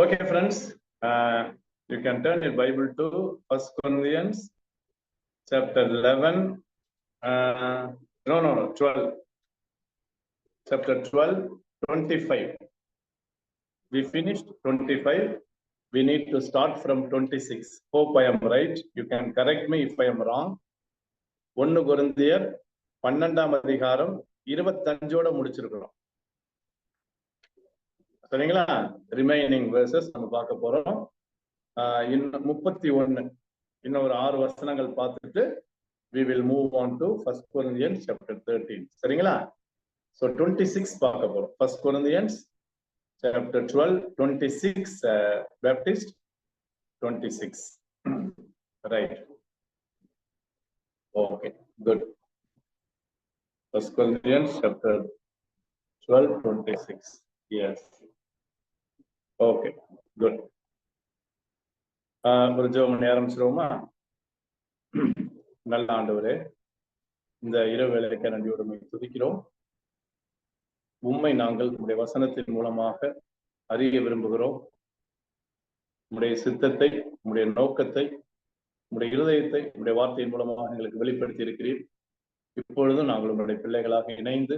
Okay, friends, you can turn your Bible to 1 Corinthians chapter 11. 12. Chapter 12, 25. We finished 25. We need to start from 26. Hope I am right. You can correct me if I am wrong. 1 கொரிந்தியர் 12ஆம் அதிகாரம் 25ஓட முடிச்சிருக்கிறோம். சரிங்களா? Remaining versus நம்ம பார்க்க போறோம். இன்னும் 31 இன்னும் ஒரு 6 வசனங்கள் பார்த்துட்டு we will move on to 1 Corinthians chapter 13. சரிங்களா? So 26 பார்க்க போறோம். 1 Corinthians chapter 12, 26 Baptist 26. Right. Okay, good. 1 Corinthians chapter 12, 26. Yes. Okay, good. ஒரு ஜெபம் ஆரம்பிச்சிருவோமா? நல்ல ஆண்டவரே, இந்த இரவு வேளைக்கு நன்றியோடு துதிக்கிறோம். உம்மை நாங்கள் உம்முடைய வசனத்தின் மூலமாக அறிய விரும்புகிறோம். உம்முடைய சித்தத்தை, உம்முடைய நோக்கத்தை, உம்முடைய இருதயத்தை உம்முடைய வார்த்தையின் மூலமாக எங்களுக்கு வெளிப்படுத்தி இருக்கிறீர். இப்பொழுதும் நாங்கள் உங்களுடைய பிள்ளைகளாக இணைந்து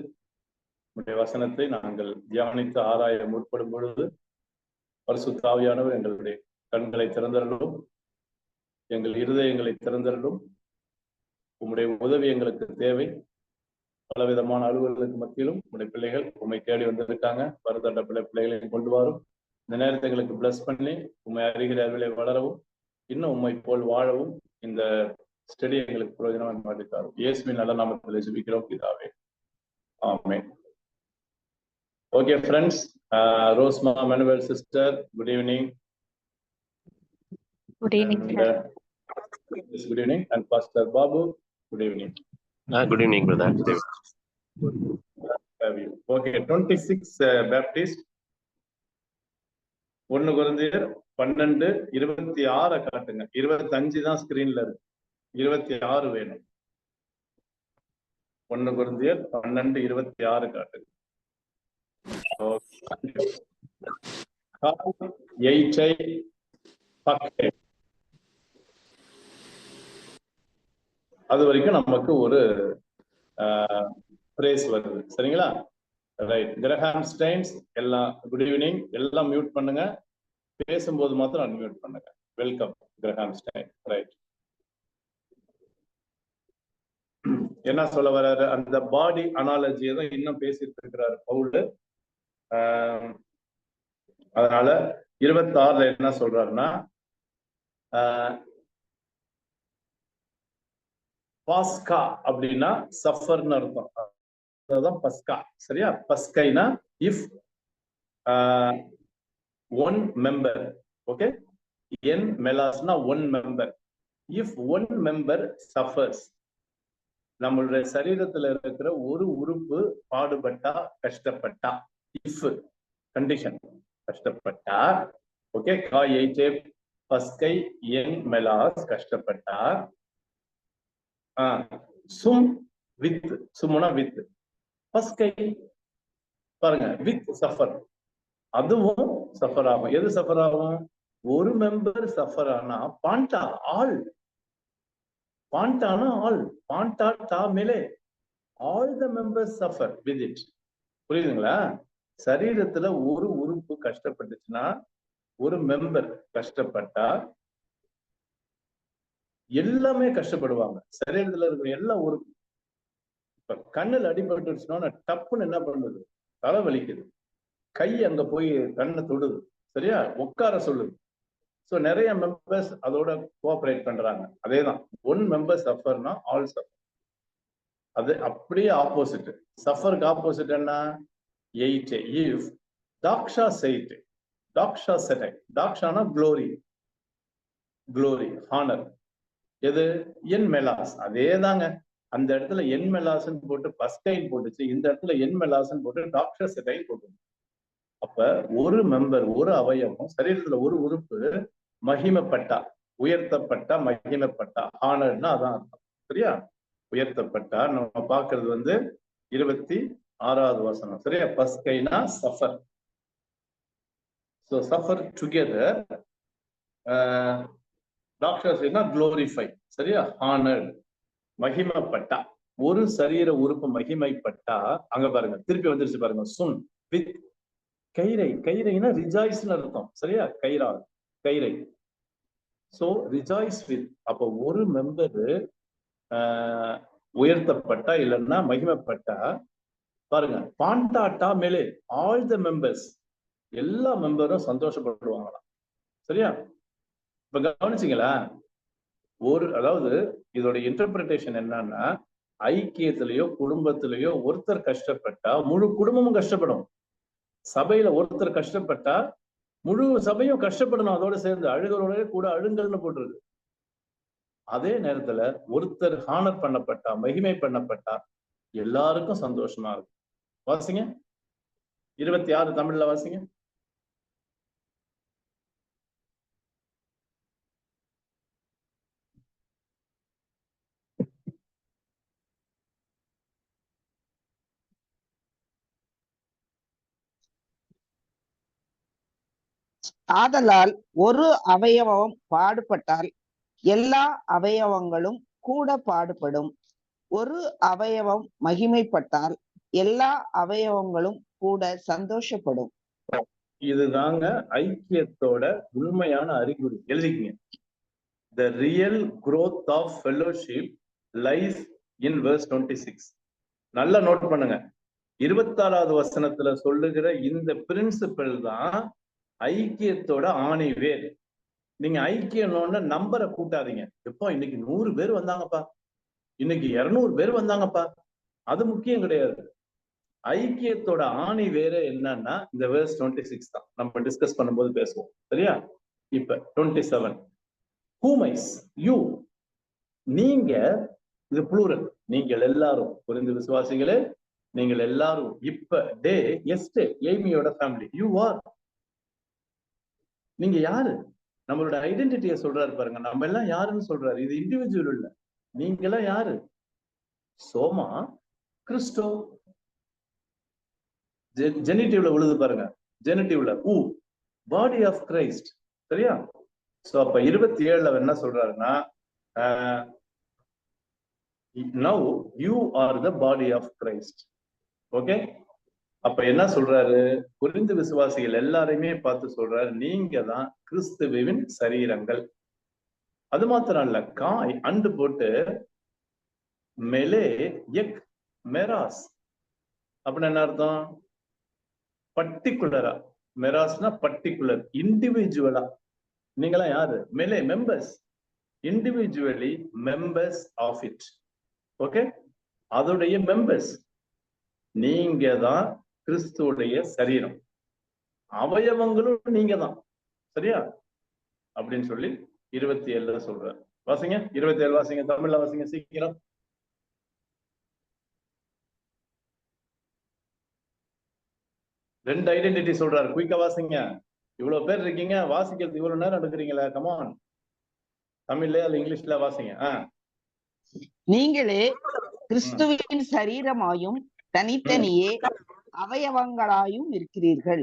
உம்முடைய வசனத்தை நாங்கள் தியானித்து ஆராய முற்படும் பொழுது பரிசுத்த ஆவியானவர் எங்களுடைய கண்களை திறந்தரலும், எங்கள் இருதயங்களை திறந்தரலும். உம்முடைய உதவி எங்களுக்கு தேவை. பலவிதமான அலுவலர்களுக்கு மத்தியிலும் உங்களுடைய பிள்ளைகள் உண்மை தேடி வந்திருக்காங்க. வருத்தட்ட பிள்ளைகளையும் கொண்டு வரும். இந்த நேரத்தை எங்களுக்கு பிளஸ் பண்ணி உண்மை அறிகிற அறிவிலை வளரவும், இன்னும் உண்மை போல் வாழவும் இந்த ஸ்டடி எங்களுக்கு பிரயோஜனம் மாட்டிருக்காரு. இயேசுவின் நல்ல நாமத்தில் ஜெபிக்கிறோம் பிதாவே. Amen. Okay friends, Rosma Manuel sister, good evening. Good evening. Good evening, and Pastor Babu, good evening. Good evening, brother. Okay, 26 Baptist 1 கொரிந்தியர் 12, 26 காட்டுங்க. 25 தான் ஸ்கிரீன்ல இருக்கு. 26 வேணும். 1 கொரிந்தியர் 12, 26 காட்டுங்க. அது வரைக்கும் நமக்கு ஒரு பிரேஸ் வருது. சரிங்களா? ரைட். கிரஹாம் ஸ்டைன்ஸ் எல்லாம் குட் ஈவினிங். எல்லாம் மியூட் பண்ணுங்க. பேசும்போது மாத்திரம் அன்மியூட் பண்ணுங்க. Welcome Graham stain. ரைட். என்ன சொல்ல வர்றாரு? அந்த பாடி அனாலஜியை தான் இன்னும் பேசிட்டு இருக்கிறாரு பவுல். அதனால 26 என்ன சொல்றாருன்னா, பாஸ்கா அப்படின்னா சஃபர்னு அர்த்தம். அதுதான் பஸ்கா. சரியா? பஸ்கைனா இஃப் ஒன் மெம்பர். ஓகே, என் மெலாஸ்னா one member. If one member suffers, நம்மளுடைய சரீரத்துல இருக்கிற ஒரு உறுப்பு பாடுபட்டா, கஷ்டப்பட்டா, இஃப் கண்டிஷன் கஷ்டப்பட்டா, ஓகே, காய்ச்சே பஸ்கை என் மெலாஸ் கஷ்டப்பட்டா, சும் வித், சும்னா வித், பஸ்கை பாருங்க, வித் சஃபர், அதுவும் சஃபர் ஆகும். எது சஃபர் ஆகும்? ஒரு மெம்பர் சஃபர் ஆனா பாண்டா ஆல், பாண்டானா ஆல், பாண்டா டா மேலே all the members suffer with it. புரியுதுங்களா? சரீரத்துல ஒரு உறுப்பு கஷ்டப்பட்டுச்சுன்னா, ஒரு மெம்பர் கஷ்டப்பட்டா எல்லாமே கஷ்டப்படுவாங்க. சரீரத்துல இருக்கிற எல்லா உறுப்பு. இப்ப கண்ணுல அடிபட்டுச்சுன்னா டப்புன்னு என்ன பண்ணுது? தலை வலிக்குது. கை அங்க போய் கண்ணை தொடுது. சரியா? உட்கார சொல்லுது. சோ நிறைய மெம்பர்ஸ் அதோட கோஆபரேட் பண்றாங்க. அதேதான், ஒன் மெம்பர் சஃபர்னா ஆல் சஃபர். அது அப்படியே ஆப்போசிட். சஃபருக்கு ஆப்போசிட் என்ன? எயிட்டே இஃப் டாக்ஷா செய்ட், டாக்ஷா செட்டை, டாக்ஷானா க்ளோரி, க்ளோரி ஹானர். எது? என் மெலாஸ். அதே தாங்க. அந்த இடத்துல என் மெலாஸ்ன்னு போட்டு பஸ்கைன் போட்டுச்சு, இந்த இடத்துல என் மெலாஸ்ன்னு போட்டு டாக்டர் செட்டை போட்டு. அப்ப ஒரு மெம்பர், ஒரு அவயவம், சரீரத்துல ஒரு உறுப்பு மகிமைப்பட்டா, உயர்த்தப்பட்டா, மகிமைப்பட்டா, ஹானர்னா அதான் அர்த்தம். சரியா? உயர்த்தப்பட்டா. நம்ம பாக்குறது 26வது வசனம். சரியா? பஸ்கைனா suffer. So suffer together. Doctors என்ன glorify, சரியா? honored, மகிமைப்பட்டா. ஒரு சரீர உறுப்பு மகிமைப்பட்டா, அங்க பாருங்க திருப்பி வந்துருச்சு பாருங்க, சுன் வித் கைரை. கைரைனா ரிஜாய்ஸ்னு அர்த்தம், சரியா? கைரா, கைரை. So rejoice with. அப்போ ஒரு மெம்பர் உயர்த்தப்பட்டா இல்லைன்னா மகிமைப்பட்டா, பாருங்க பாண்டாட்டா மேலே ஆல் த மெம்பர்ஸ், எல்லா மெம்பரும் சந்தோஷப்படுவாங்களாம், சரியா? இப்ப கவனிச்சிங்களா? அதாவது இதோட இன்டர்பிரிட்டேஷன் என்னன்னா, ஐக்கியத்திலேயோ குடும்பத்திலேயோ ஒருத்தர் கஷ்டப்பட்டா முழு குடும்பமும் கஷ்டப்படும். சபையில ஒருத்தர் கஷ்டப்பட்டா முழு சபையும் கஷ்டப்படணும். அதோட சேர்ந்து அழுகிறோட கூட அழுங்கல்னு போட்டிருக்கு. அதே நேரத்துல ஒருத்தர் ஹானர் பண்ணப்பட்டா, மகிமை பண்ணப்பட்டா எல்லாருக்கும் சந்தோஷமா இருக்கும். வாசிங்க 26 தமிழ்ல வாசிங்க. ஆதலால் ஒரு அவயவம் பாடுபட்டால் எல்லா அவயவங்களும் கூட பாடுபடும். ஒரு அவயவம் மகிமைப்பட்டால் எல்லா அவயவங்களும் கூட சந்தோஷப்படும். இதுதாங்க ஐக்கியத்தோட உண்மையான அறிகுறி. எழுதிக்கங்க. The real growth of fellowship lies in verse 26. நல்லா நோட் பண்ணுங்க. 26வது வசனத்துல சொல்லுகிற இந்த பிரின்சிபல் தான் ஐக்கியத்தோட ஆணி வேர். நீங்க ஐக்கியம்னு நம்பரை கூட்டாதீங்க. எப்போ இன்னைக்கு 100 பேர் வந்தாங்கப்பா, இன்னைக்கு 200 பேர் வந்தாங்கப்பா, அது முக்கியம் கிடையாது. ஐக்கியத்தோட ஆணி வேற என்னன்னா இந்த verse 26 தான். நம்ம டிஸ்கஸ் பண்ணும்போது பேசுவோம், சரியா? இப்ப 27 whomais you, நீங்க, இது ப்ளூரல், நீங்கள் எல்லாரும், புரிந்து விசுவாசிகளே, நீங்கள் எல்லாரும். இப்ப டே எஸ்டே ஏமியோட ஃபேமிலி, யூ ஆர். நீங்க யாரு? நம்மளோட ஐடென்டிட்டியை சொல்றாரு பாருங்க. நம்ம எல்லாம் யாருன்னு சொல்றாரு. இது இண்டிவிஜுவல் இல்ல. நீங்க எல்லாம் யாரு? சோமா கிறிஸ்டோ. ஜெனிட்டிவ்ல விழுது பாருங்க. ஜெனிட்டிவ்ல ஊ, பாடி ஆஃப் கிரைஸ்ட், சரியா? சோ அப்ப 27ல என்ன சொல்றாருன்னா, now you are the body of Christ. Okay? அப்ப என்ன சொல்றாரு? புரிந்து விசுவாசிகள் எல்லாரையுமே பார்த்து சொல்றாரு, நீங்க தான் கிறிஸ்துவின் சரீரங்கள். அது மாத்திரம் இல்ல, காய் அண்டு போட்டு மெலே எக் மெராஸ் அப்படின்னு என்ன அர்த்தம்? பர்டிகுலரா. மெராஸ்னா பர்டிகுலர், இண்டிவிஜுவலா. நீங்களாம் யாரு? மெலே members, individually members of it. Okay? அதோடைய மெம்பர்ஸ். நீங்க தான் கிறிஸ்துவுடைய சரீரம், அவயவங்களும் நீங்க தான், சரியா? அப்படின்னு சொல்லி 27ல சொல்ற. வாசிங்க 27 வாசிங்க, தமிழ்ல வாசிங்க சீக்கிரம். ரெண்டு ஐடென்டிட்டி சொல்றாரு, குயிக்கா வாசிங்க. இவ்வளவு பேர் இருக்கீங்க, வாசிக்கிறது இவ்வளவு நேரம் எடுக்கிறீங்களா? கமான், தமிழ்ல அல்ல இங்கிலீஷ்ல வாசிங்க. நீங்களே கிறிஸ்துவின் சரீரமாயும் தனித்தனியே அவயவங்களாயும் இருக்கிறீர்கள்.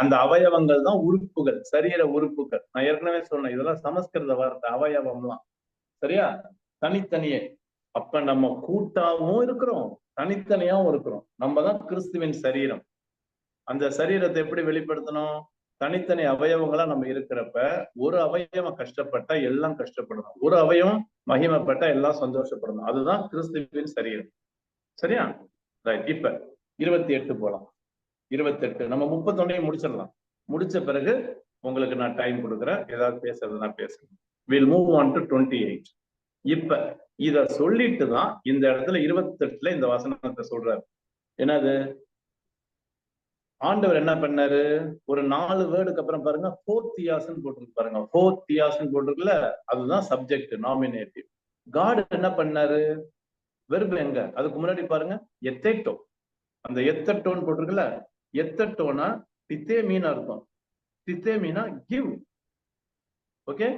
அந்த அவயவங்கள் தான் உறுப்புகள், சரீர உறுப்புகள். நான் ஏற்கனவே சொன்னேன், இதெல்லாம் சமஸ்கிருத வார்த்தை, அவயவம்லாம், சரியா? தனித்தனியே. அப்ப நம்ம கூட்டாவும் இருக்கிறோம், தனித்தனியாவும் இருக்கிறோம். நம்ம தான் கிறிஸ்துவின் சரீரம். அந்த சரீரத்தை எப்படி வெளிப்படுத்தணும்? தனித்தனி அவயவங்களா நம்ம இருக்கிறப்ப, ஒரு அவயவம் கஷ்டப்பட்டா எல்லாம் கஷ்டப்படணும், ஒரு அவயவம் மகிமைப்பட்டா எல்லாம் சந்தோஷப்படணும். அதுதான் கிறிஸ்துவின் சரீரம், சரியா? ரைட். இப்ப 28 போலாம். 28 நம்ம 31 முடிச்சிடலாம். முடிச்ச பிறகு உங்களுக்கு நான் டைம் கொடுக்குறேன், ஏதாவது பேசுறதுனா பேசுறேன். we'll move on to 28. இப்ப இத சொல்லிட்டு தான் இந்த இடத்துல 28ல இந்த வசனத்தை சொல்றாரு. என்னது? ஆண்டவர் என்ன பண்ணாரு? ஒரு 4 வேர்டுக்கு அப்புறம் பாருங்க, ஹோத்தியாஸ்ன்னு போட்டிருக்கு பாருங்க. ஹோத்தியாஸ்ன்னு போட்டிருக்குல்ல, அதுதான் சப்ஜெக்ட், நாமினேட்டிவ். காட் என்ன பண்ணாரு? வெர்பு எங்க? அதுக்கு முன்னாடி பாருங்க, எத்தேட்டோ. அந்த எத்தட்டோன்னு போட்டிருக்குல்ல, எத்தட்டோனா பித்தேமீன் அர்த்தம். பித்தேமீனா கிவ். ஓகே?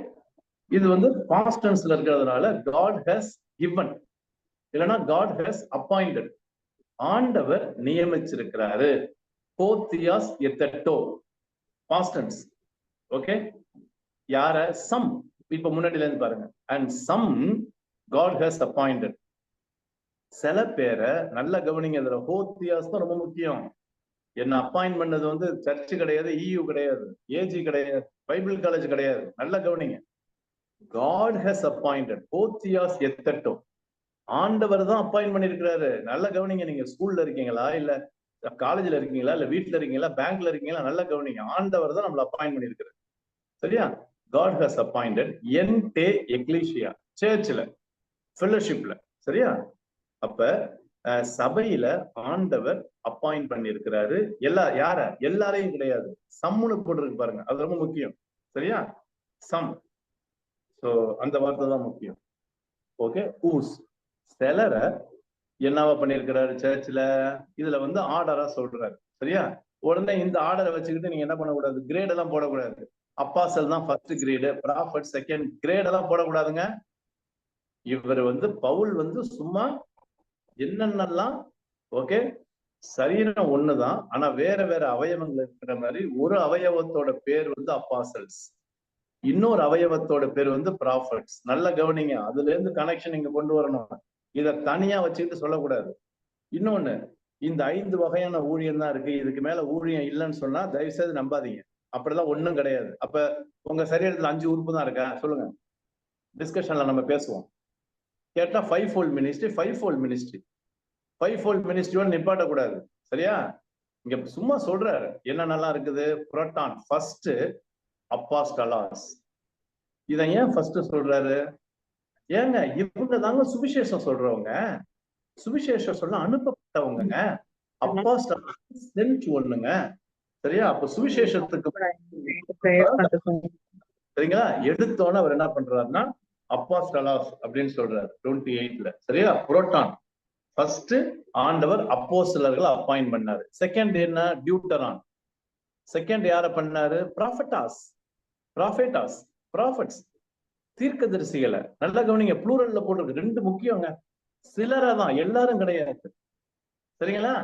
இது வந்து பாஸ்ட் டென்ஸ்ல இருக்கிறதுனால God has given, இல்லனா God has appointed. ஆண்டவர் நியமிச்சிருக்கிறாரு. போத்தியாஸ் எத்தட்டோ. Past tense. ஓகே, யார? சம். இப்ப முன்னாடில இருந்து பாருங்க. And some God has appointed. சில பேரை நல்ல கவனிங்க, இதுல ஹோத்தியாஸ் தான் ரொம்ப முக்கியம். என்ன அப்பாயிண்ட் பண்ணது வந்து சர்ச் கிடையாது, EU கிடையாது, ஏஜி கிடையாது, பைபிள் காலேஜ் கிடையாது. நல்ல கவனிங்க. God has appointed. ஹோத்தியாஸ் எத்தட்டோ. ஆண்டவர் தான் அப்பாயிண்ட் பண்ணிருக்கிறாரு. நல்ல கவனிங்க. நீங்க ஸ்கூல்ல இருக்கீங்களா, இல்ல காலேஜ்ல இருக்கீங்களா, இல்ல வீட்டுல இருக்கீங்களா, பேங்க்ல இருக்கீங்களா, நல்ல கவனிங்க. ஆண்டவர் தான் நம்மள அப்பாயிண்ட் பண்ணிருக்கிறாரு. சரியா? God has appointed என்டே எக்லீசியா, சர்ச்ல, ஃபெல்லோஷிப்ல. சரியா? அப்ப சபையில ஆண்டவர் அப்பாயிண்ட் பண்ணிருக்கிறாரு. யார? எல்லாரையும் கிடையாது. சம்முன்னு போட்டுருக்கு பாருங்க, அது ரொம்ப முக்கியம். சரியா? சம். சோ அந்த வார்த்தை தான் முக்கியம். ஓகே, ஊஸ். சிலரை என்னவா பண்ணிருக்கிறாரு சர்ச்ல? இதுல வந்து ஆர்டரா சொல்றாரு. சரியா? உடனே இந்த ஆர்டரை வச்சுக்கிட்டு நீங்க என்ன பண்ணக்கூடாது? கிரேட் எல்லாம் போடக்கூடாது. அப்பாசல் தான் first grade, prophet second grade எல்லாம் போடக்கூடாதுங்க. இவர் வந்து பவுல் வந்து சும்மா என்னென்னலாம், ஓகே, சரீரம் ஒண்ணுதான், ஆனா வேற வேற அவயவங்கள் இருக்கிற மாதிரி ஒரு அவயவத்தோட பேர் வந்து அப்பாசல்ஸ், இன்னொரு அவயவத்தோட பேர் வந்து ப்ராஃபட்ஸ். நல்ல கவனிங்க, அதுல இருந்து கனெக்ஷன் நீங்க கொண்டு வரணும். இத தனியா வச்சுக்கிட்டு சொல்லக்கூடாது. இன்னொன்னு, இந்த 5 வகையான ஊழியம் தான் இருக்கு, இதுக்கு மேல ஊழியம் இல்லைன்னு சொன்னா தயவு செய்து நம்பாதீங்க. அப்படிலாம் ஒண்ணும் கிடையாது. அப்ப உங்க சரீரத்துல 5 உறுப்பு தான் இருக்கா? சொல்லுங்க, டிஸ்கஷன்ல நம்ம பேசுவோம். கேட்டா 5-fold ministry, 5-fold ministry, 5-fold மினிஸ்ட்ரியோட நிப்பாட்டக்கூடாது. சரியா? இங்க சும்மா சொல்றாரு என்னென்னலாம் இருக்குது. புரோட்டான் ஃபர்ஸ்ட், அப்போஸ்தலர்ஸ். இத ஏன் ஃபர்ஸ்ட் சொல்றாரு? ஏங்க இவங்க தாங்க சுவிசேஷம் சொல்றவங்க, சுவிசேஷம் சொல்ல அனுப்பப்பட்டவங்க. அப்போஸ்தலர்ஸ் சென்ட் ஒண்ணுங்க. சரியா? அப்ப சுவிசேஷத்துக்கு சரிங்களா, எடுத்தோன்னு அவர் என்ன பண்றாருன்னா அப்போஸ்தலர்ஸ் அப்படின்னு சொல்றாரு 28ல. சரியா? புரோட்டான் ஃபர்ஸ்ட் ஆண்டவர் அப்போஸ்தலர்களை அப்பாயிண்ட் பண்ணாரு. செகண்ட் என்ன? டியூட்டரான். செகண்ட் யார பண்ணாரு? ப்ராஃபட்டாஸ். ப்ராஃபேட்டாஸ், ப்ராஃபட்ஸ், தீர்க்கதரிசிகளை. நல்ல கவனிங்க, ப்ளூரல்ல போட்டிருக்கு. 2 முக்கியங்க. சிலரை தான், எல்லாரும் கிடையாது. சரிங்களா?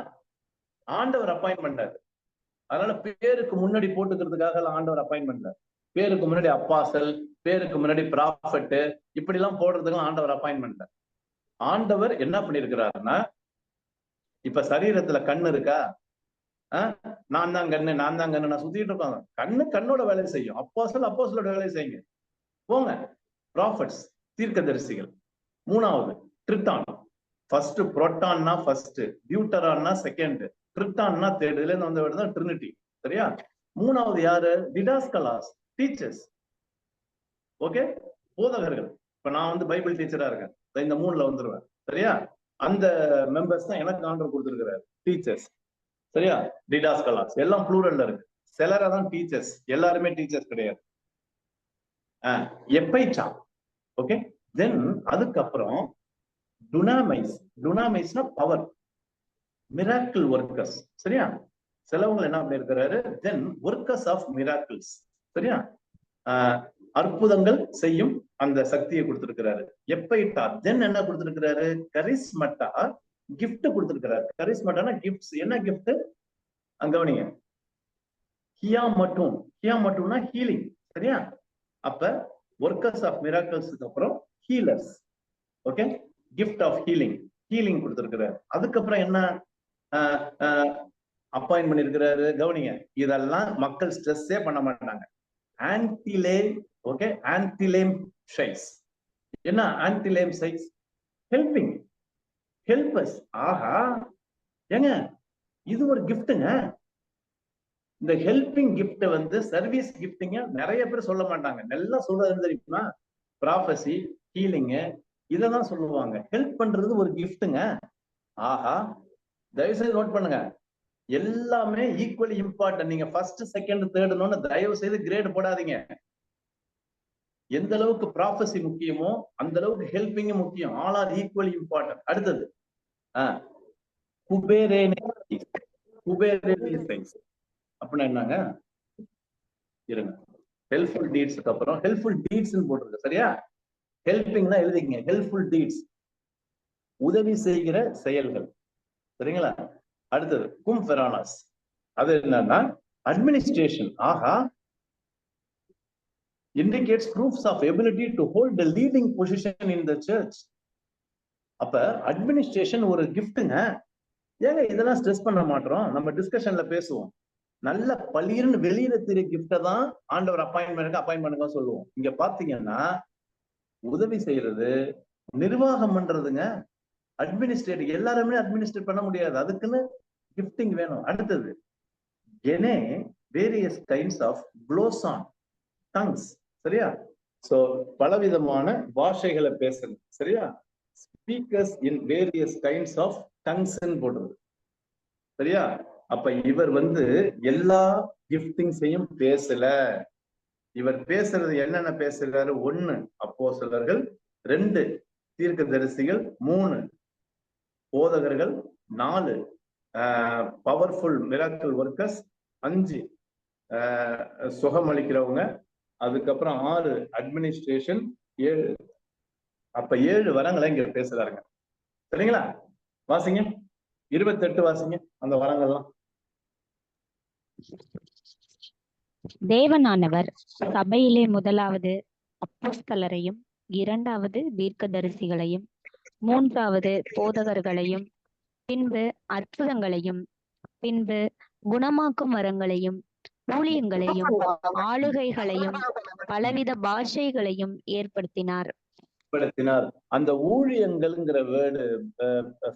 ஆண்டவர் அப்பாயிண்ட் பண்ணாரு. அதனால பேருக்கு முன்னாடி போட்டுக்கிறதுக்காக ஆண்டவர் அப்பாயிண்ட் பண்ணார். பேருக்கு முன்னாடி அப்பாசல், பேருக்கு முன்னாடி ப்ராஃபட், இப்படி எல்லாம் போடுறதுக்கு ஆண்டவர் அப்பாயிண்ட் பண்ணார். ஆண்டவர் என்ன பண்ணிருக்கிறாருன்னா, இப்ப சரீரத்துல கண்ணு இருக்கா? நான் தான் கண்ணு, நான் தான் கண்ணு, நான் சுத்திட்டு இருக்கோம். கண்ணு கண்ணோட வேலையை செய்யும். அப்போஸ்தலோட வேலையை செய்யுங்க. போங்க. ப்ராஃபட்ஸ், தீர்க்கதரிசிகள். 3வது ட்ரிட்டான். ஃபர்ஸ்ட் புரோட்டான்னா ஃபர்ஸ்ட், டியூட்டரான்னா செகண்ட், ட்ரிட்டான்னா தேர்ட். இதுல இருந்து வந்த வேர்டு தான் ட்ரினிட்டி. சரியா? 3வது யாரு? டிடாஸ்கலாஸ், டீச்சர்ஸ். ஓகே, போதகர்கள். இப்ப நான் வந்து பைபிள் டீச்சரா இருக்கேன், இந்த 3ல வந்துருவேன். சரியா? அந்த மெம்பர்ஸ் தான் எனக்கு ஆண்டவர் கொடுத்திருக்கிறாரு, டீச்சர்ஸ். சரியா? டிடாஸ்கலாஸ் எல்லாம் ப்ளூரல்ல இருக்கு. சிலரை தான் டீச்சர்ஸ், எல்லாருமே டீச்சர்ஸ் கிடையாது. எப்பைச்சா. ஓகே, தென் அதுக்கப்புறம் டுனாமைஸ். டுனாமைஸ்னா பவர், மிராக்கிள் ஒர்க்கர்ஸ். சரியா? சிலவங்க என்ன பண்ணிருக்கிறாரு? தென் ஒர்க்கர்ஸ் ஆஃப் மிராக்கிள்ஸ். சரியா? அற்புதங்கள் செய்யும் அந்த சக்தியை கொடுத்திருக்கிறாரு. எப்பைட்டா. தென் என்ன கொடுத்திருக்கிறாரு? கரிஸ்மட்டா, கிஃப்ட் கொடுத்திருக்கிறாரு. கரிஸ்மட்டானா கிஃப்ட்ஸ். என்ன கிஃப்ட்? கவனிங்க, ஹியா மட்டும். ஹியா மட்டும்னா ஹீலிங். சரியா? அப்ப ஒர்க்கர்ஸ் ஆஃப் மிராக்கிள்ஸ்க்கு அப்புறம் healers. Okay, gift of healing, healing கொடுத்திருக்கிறாரு. அதுக்கப்புறம் என்ன அப்பாயிண்ட் பண்ணிருக்கிறாரு? கவனிங்க, இதெல்லாம் மக்கள் ஸ்ட்ரெஸ்ஸே பண்ண மாட்டாங்க. ஆன்டிலேம். ஓகே, ஆன்டிலேம் ஷைஸ். என்ன ஆன்டிலேம் ஷைஸ்? Helping, helpers. ஆஹா, ஏங்க இது ஒரு கிஃப்ட்டுங்க. இந்த ஹெல்பிங் கிஃப்ட் வந்து சர்வீஸ் கிஃப்டிங்க நிறைய பேர் சொல்ல மாட்டாங்க. நல்லா சொல்றது தெரியுமா? ப்ராஃபசி, ஹீலிங், இதெல்லாம் சொல்லுவாங்க. ஹெல்ப் பண்றது ஒரு கிஃப்ட்டுங்க. ஆஹா, தயவு செய்து நோட் பண்ணுங்க, எல்லாமே ஈக்குவலி இம்பார்ட்டன்ட். நீங்க ஃபர்ஸ்ட், செகண்ட், தேர்ட்னு தயவு செய்து கிரேட் போடாதீங்க. எந்த அளவுக்கு ப்ராஃபசி முக்கியமோ அந்த அளவுக்கு ஹெல்பிங் முக்கியம். All R equally important. அடுத்தது அப்படின்னா என்னங்க? இருங்க, ஹெல்ப்ஃபுல் டீட்ஸ்க்கு அப்புறம் ஹெல்ப்ஃபுல் டீட்ஸ் போட்டிருக்கு. சரியா? ஹெல்பிங்னா எழுதிங்க, ஹெல்ப்ஃபுல் டீட்ஸ், உதவி செய்கிற செயல்கள். சரிங்களா? அடுத்தது கும்ஃபெரானாஸ். அது என்னன்னா அட்மினிஸ்ட்ரேஷன், ஆஹா, indicates proofs of ability to hold the leading position in the church. அப்ப அட்மினிஸ்ட்ரேஷன் ஒரு கிஃப்ட்டுங்க. ஏங்க இதெல்லாம் ஸ்ட்ரெஸ் பண்ண மாட்டோம், நம்ம டிஸ்கஷன்ல பேசுவோம். நல்ல பளிர்னு வெளியில தெரிய கிஃப்ட தான் ஆண்டவர் அப்பாயின் பண்ணுங்க சொல்லுவோம். இங்க பாத்தீங்கன்னா உதவி செய்யறது, நிர்வாகம் பண்றதுங்க. அட்மினிஸ்ட்ரேட் எல்லாருமே அட்மினிஸ்ட்ரேட் பண்ண முடியாது, அதுக்குன்னு கிஃப்டிங் வேணும். அடுத்தது எனே வேரியஸ் கைண்ட்ஸ் ஆஃப் க்ளோஸ் ஆன் டங்ஸ், சரியா? சோ பலவிதமான பாஷைகளை பேசுறது, சரியா? Speakers in various kinds of tongues போடுறது, சரியா? அப்ப இவர் எல்லா கிஃப்டிங்ஸையும் பேசல. இவர் பேசுறது என்னென்ன பேசுறாரு? 1 அப்போஸ்தலர்கள், 2 தீர்க்கதரிசிகள், 3 போதகர்கள், 4 பவர்ஃபுல் மிராக்கிள் ஒர்க்கர்ஸ், 5 சுகமளிக்கிறவங்க, அதுக்கப்புறம் 6 அட்மினிஸ்ட்ரேஷன், 7. அப்ப 7 வரங்களை இங்க பேசுறாருங்க, சரிங்களா? வாசிங்க 28 வாசிங்க அந்த வரங்கள்லாம். தேவனானவர் சபையிலே முதலாவது அப்போஸ்தலரையும், 2வது தீர்க்கதரிசிகளையும், 3வது போதகர்களையும், பின்பு அற்புதங்களையும், பின்பு குணமாக்கும் வரங்களையும், ஊழியங்களையும், ஆளுகைகளையும், பலவித பாஷைகளையும் ஏற்படுத்தினார். அந்த ஊழியங்கள்ங்கிற வேர்டு,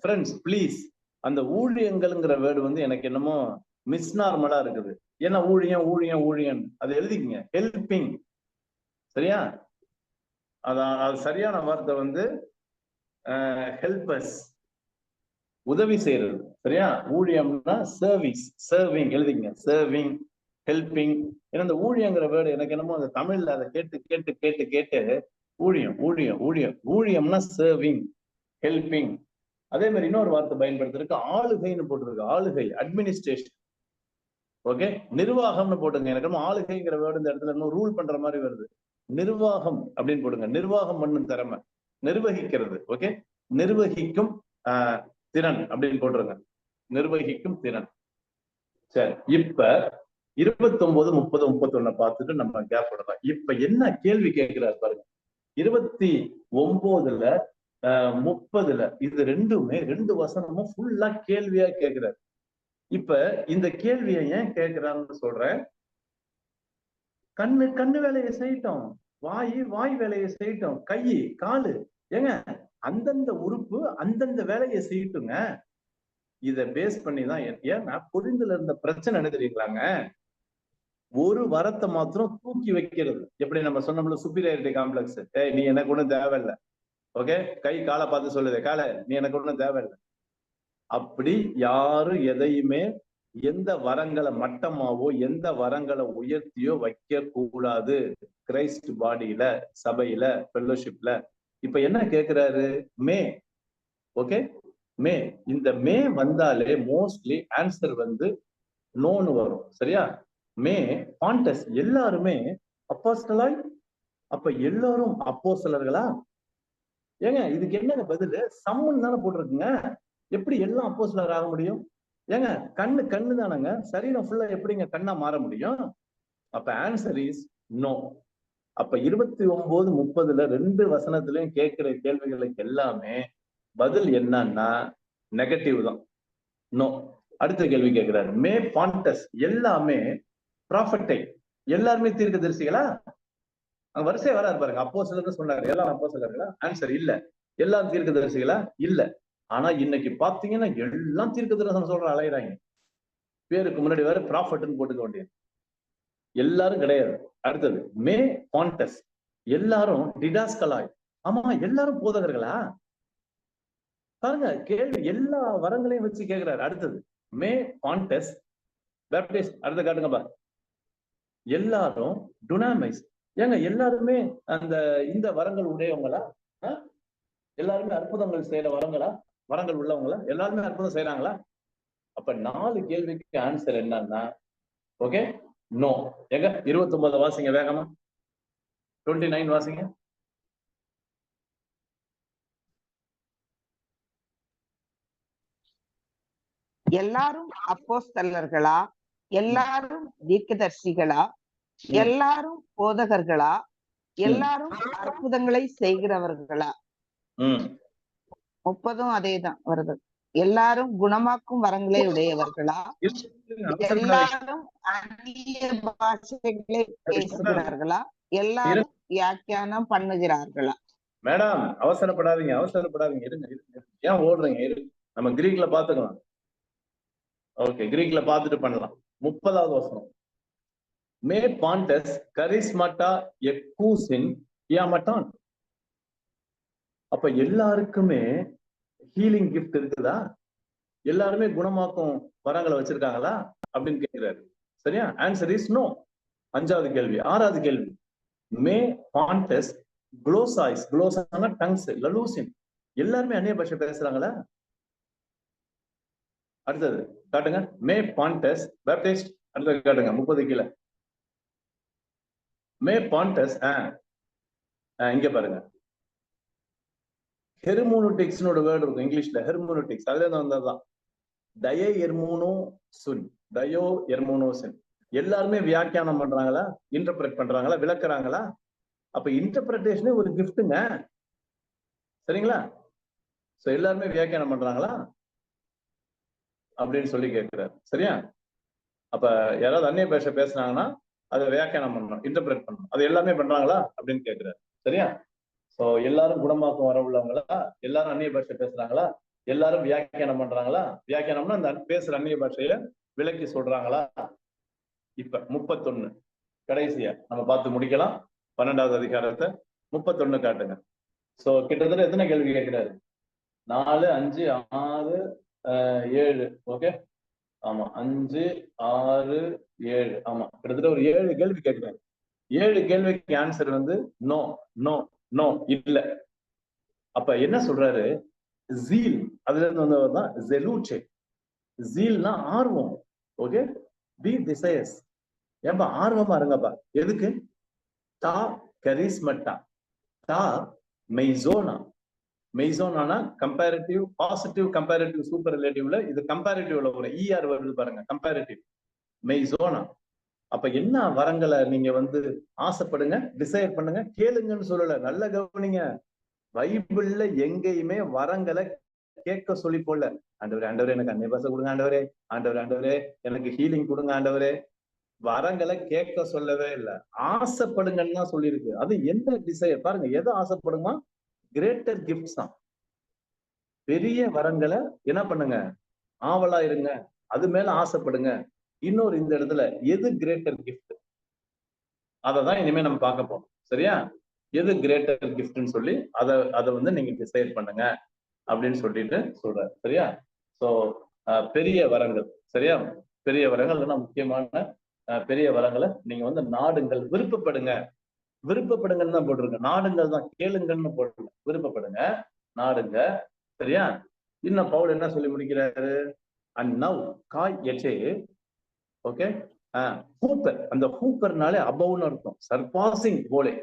ஃப்ரெண்ட்ஸ் ப்ளீஸ், அந்த ஊழியங்கள்ங்கிற வேர்டு எனக்கு என்னமோ மிஸ் நார்மலா இருக்குது. ஏன்னா ஊழியம் ஊழியம் ஊழியம் அது எழுதிக்கங்க, ஹெல்பிங், சரியா? அதான் அது சரியான வார்த்தை ஹெல்பர்ஸ், உதவி செய்யறது, சரியா? ஊழியம்னா சர்வீஸ், சர்விங் எழுதிங்க, சர்விங், ஹெல்பிங். ஏன்னா இந்த ஊழியங்கிற வேர்டு எனக்கு என்னமோ அந்த தமிழ்ல அதை கேட்டு கேட்டு கேட்டு கேட்டு ஊழியம் ஊழியம் ஊழியம், ஊழியம்னா சர்விங், ஹெல்பிங். அதே மாதிரி இன்னொரு வார்த்தை பயன்படுத்திருக்கு, ஆளுகைன்னு போட்டிருக்கு, ஆளுகை, அட்மினிஸ்ட்ரேஷன். ஓகே, நிர்வாகம்னு போட்டுங்க. எனக்கு ஆளுகைங்கிற வேர்டு இந்த இடத்துல இன்னும் ரூல் பண்ற மாதிரி வருது. நிர்வாகம் அப்படின்னு போடுங்க, நிர்வாகம் பண்ணும் திறமை, நிர்வகிக்கிறது. ஓகே, நிர்வகிக்கும் திறன் அப்படின்னு போட்டுருங்க, நிர்வகிக்கும் திறன். சரி, இப்ப 29, 30, 31 பார்த்துட்டு நம்ம கேப் விடலாம். இப்ப என்ன கேள்வி கேட்கிறாரு பாருங்க, 29ல 30ல இது ரெண்டுமே 2 வசனமும் ஃபுல்லா கேள்வியா கேட்கிறாரு. இப்ப இந்த கேள்வியை ஏன் கேட்கிறான்னு சொல்றேன். கண்ணு கண்ணு வேலையை செய்யட்டும், வாய் வேலையை செய்யட்டும், கை காலு, ஏங்க அந்தந்த உறுப்பு அந்தந்த வேலையை செய்யட்டுங்க. இத பேஸ் பண்ணிதான். ஏன்னா பொரிந்துல இருந்த பிரச்சனை என்ன தெரியுங்களாங்க, ஒரு வரத்தை மாத்திரம் தூக்கி வைக்கிறது. எப்படி நம்ம சொன்னோம்ல, சுப்பீரியாரிட்டி காம்ப்ளெக்ஸ். நீ எனக்கு ஒண்ணும் தேவையில்லை, ஓகே, கை காலை பார்த்து சொல்லுது, காலை நீ எனக்கு ஒண்ணும் தேவையில்லை. அப்படி யாரும் எதையுமே எந்த வரங்களை மட்டமாவோ எந்த வரங்களை உயர்த்தியோ வைக்க கூடாது கிரைஸ்ட் பாடியில, சபையில, ஃபெல்லோஷிப்ல. இப்ப என்ன கேட்கிறாரு, மே, ஓகே, மே. இந்த மே வந்தாலே மோஸ்ட்லி ஆன்சர் நோன்னு வரும், சரியா? மே பாண்டஸ் எல்லாருமே அப்போஸ்தலர், அப்ப எல்லாரும் அப்போஸ்தலர்களா? ஏங்க இதுக்கு என்னங்க பதில்? சம்மன் தானே போட்டிருக்குங்க. எப்படி எல்லாம் அப்போஸ்தலர் ஆக முடியும்? ஏங்க கண்ணு தானங்க, சரீரம் ஃபுல்லா எப்படிங்க கண்ணா மாற முடியும்? அப்ப ஆன்சர் இஸ் நோ. அப்ப 29, 30ல 2 வசனத்திலையும் கேட்கிற கேள்விகளுக்கு எல்லாமே பதில் என்னன்னா நெகட்டிவ் தான், நோ. அடுத்த கேள்வி கேட்கிறாரு, மே பாண்டஸ் எல்லாமே ப்ராஃபட்டை, எல்லாருமே தீர்க்கதரிசிகளா? அங்க வரிசையா வராரு பாருங்க, அப்போஸ்தலர்னு சொன்னாரு, எல்லாம் அப்போஸ்தலர்களா? ஆன்சர் இல்ல. எல்லாம் தீர்க்கதரிசிகளா? இல்ல. ஆனா இன்னைக்கு பாத்தீங்கன்னா எல்லாம் தீர்க்கதரிசனம் சொல்ற அலையிறாங்க. பேருக்கு முன்னாடி வேற ப்ராஃபட்னு போட்டுக்க வேண்டியது, எல்லாரும் கிடையாது. அடுத்தது மே பாண்டஸ் எல்லாரும் டிடாஸ்கலாய், ஆமா எல்லாரும் போதகர்களா? பாருங்க கேள்வி எல்லா வரங்களையும் வச்சு கேட்கிறாரு. அடுத்தது மே பாண்டஸ் பேப்டிஸ்ட், அடுத்த காட்டுங்கப்பா, எல்லாரும் டுனாமைஸ். ஏங்க எல்லாருமே இந்த வரங்கள் உடையவங்களா? எல்லாருமே அற்புதங்கள் செய்யற வரங்கள் உள்ளவங்களா? எல்லாருமே அற்புதம் செய்யறாங்களா? அப்ப 4 கேள்விக்கு ஆன்சர் என்னன்னா ஓகே, நோ. எங்க 29 வாசிங்க வேகமா, 29 வாசிங்க. எல்லாரும் அப்போஸ்தலர்களா? எல்லாரும் தீர்க்கதரிசிகளா? எல்லாரும் போதகர்களா? எல்லாரும் அற்புதங்களை செய்கிறவர்களா? 30 அதேதான் வருது. எல்லாரும் குணமாக்கும் வரங்களை உடையவர்களா? எல்லாரும் அந்நிய பாஷைகளை பேசுகிறார்களா? எல்லாரும் வியாக்கியானம் பண்ணுகிறார்களா? மேடம் அவசரப்படாதீங்க, இருங்க. ஏன் ஓடுறீங்க? நம்ம கிரீக்ல பாத்துக்கலாம். ஓகே, கிரீக்ல பாத்துட்டு பண்ணலாம். 30வது வசனம். மே பாண்டஸ் கரிஸ்மாட்டா எக்கூசின் கியாமட்டான். அப்ப எல்லாருக்குமே ஹீலிங் கிஃப்ட் இருக்குதா? எல்லாருமே குணமாக்கும் வரங்களை வச்சிருக்காங்களா அப்படின்னு கேட்கிறாரு. சரியா? Answer is no. 5வது கேள்வி. 6வது கேள்வி. மே பாண்டஸ் குளோசாய்ஸ், குளோசானா டங்ஸ், லலூசின். எல்லாருமே அந்நிய பாஷை பேசுறாங்களா? அடுத்தது காட்டுங்க. மே பாண்டஸ் பேப்டிஸ்ட். அடுத்தது காட்டுங்க. 30 கீழே. மே பாண்டஸ் இங்க பாருங்க. ஹெர்மோனோட்டிக்ஸ்னு ஒரு வேர்டு இருக்கும் இங்கிலீஷ்ல. ஹெர்மோனோட்டிக்ஸ் அதுல இருந்து வந்ததுதான். டயோ எர்மோனோசின். எல்லாருமே வியாக்கியானம் பண்றாங்களா? இன்டர்பிரட் பண்றாங்களா? விளக்குறாங்களா? அப்ப இன்டர்பிரேஷனே ஒரு கிஃப்ட்டுங்க. சரிங்களா? சோ எல்லாருமே வியாக்கியானம் பண்றாங்களா அப்படின்னு சொல்லி கேட்கிறாரு. சரியா? அப்ப யாராவது அந்நிய பாஷை பேசுனாங்கன்னா அதை வியாக்கியானம் பண்ணணும், இன்டர்பிரேட் பண்ணணும். அது எல்லாமே பண்றாங்களா அப்படின்னு கேட்கிறாரு. சரியா? சோ எல்லாரும் குணமாக்கம் வர உள்ளவங்களா? எல்லாரும் அந்நிய பாஷை பேசுறாங்களா? எல்லாரும் வியாக்கியானம் பண்றாங்களா? வியாக்கியானம்னா அந்த பேசுற அந்நிய பாஷைய விளக்கி சொல்றாங்களா? இப்ப 31 கடைசியா நம்ம பார்த்து முடிக்கலாம். 12வது அதிகாரத்தை 31 காட்டுங்க. சோ கிட்டத்தட்ட எத்தனை கேள்வி கேட்கிறாரு? 4, 5, 6, 7. ஓகே, ஆமா, 5, 6, 7. ஆமா, கிட்டத்தட்ட ஒரு 7 கேள்வி கேட்கிறாரு. 7 கேள்விக்கு ஆன்சர் வந்து நோ, நோ, நோ, இல்ல. அப்ப என்ன சொல்றாரு? ஜீல், அதுல இருந்து வந்தவர் தான் ஜெலூச்சே. ஜீல்னா ஆர்வம். ஓகே, பி டிசையர்ஸ். ஏன்பா ஆர்வமா இருங்கப்பா. எதுக்கு? டா கரிஸ்மட்டா, டா மெய்சோனா. மெய்சோனா கம்பேரிட்டிவ், பாசிட்டிவ் கம்பேரிட்டிவ் சூப்பர் ரிலேட்டிவ்ல இது கம்பேரிட்டிவ்ல ஒரு ER வருது பாருங்க, கம்பேரிட்டிவ். மெய்சோனா. அப்ப என்ன வரங்களை நீங்க வந்து ஆசைப்படுங்க, டிசைர் பண்ணுங்க, கேளுங்கன்னு சொல்லல. நல்ல கவனிங்க. பைபிள்ல எங்கேயுமே வரங்களை கேட்க சொல்லி போடல. ஆண்டவரே, ஆண்டவரே எனக்கு அந்நிய பாஷை கொடுங்க ஆண்டவரே, ஆண்டவரே, ஆண்டவரே எனக்கு ஹீலிங் கொடுங்க ஆண்டவரே. வரங்களை கேட்க சொல்லவே இல்லை, ஆசைப்படுங்கன்னு தான் சொல்லியிருக்கு. அது என்ன டிசைர் பாருங்க. எதை ஆசைப்படுமா? கிரேட்டர் கிஃப்ட்ஸ் தான். பெரிய வரங்களை என்ன பண்ணுங்க? ஆவலா இருங்க, அது மேல ஆசைப்படுங்க. இன்னொரு இந்த இடத்துல எது கிரேட்டர் கிஃப்ட், அததான் இனிமே நம்ம பார்க்க போறோம். சரியா? எது கிரேட்டர் கிஃப்ட்னு சொல்லி அதை வந்து நீங்க டிசைட் பண்ணுங்க அப்படின்னு சொல்லிட்டு சொல்றாரு. சரியா? சோ பெரிய வரங்கள். சரியா? பெரிய வரங்கள் முக்கியமான பெரிய வரங்களை நீங்க வந்து நாடுங்கள், விருப்பப்படுங்க. விருப்பப்படுங்கன்னு தான் போட்டிருங்க, நாடுங்கள் தான், கேளுங்கன்னு போட்டிருங்க. விருப்பப்படுங்க, நாடுங்க. சரியா? இன்னும் பவுல் என்ன சொல்லி முடிக்கிறாரு? அண்ட் நவ் காய் எச்சே. Okay, woofer. அந்த ஹூப்பர்னாலே அபவ்னு அர்த்தம். சர்பாசிங் போலே,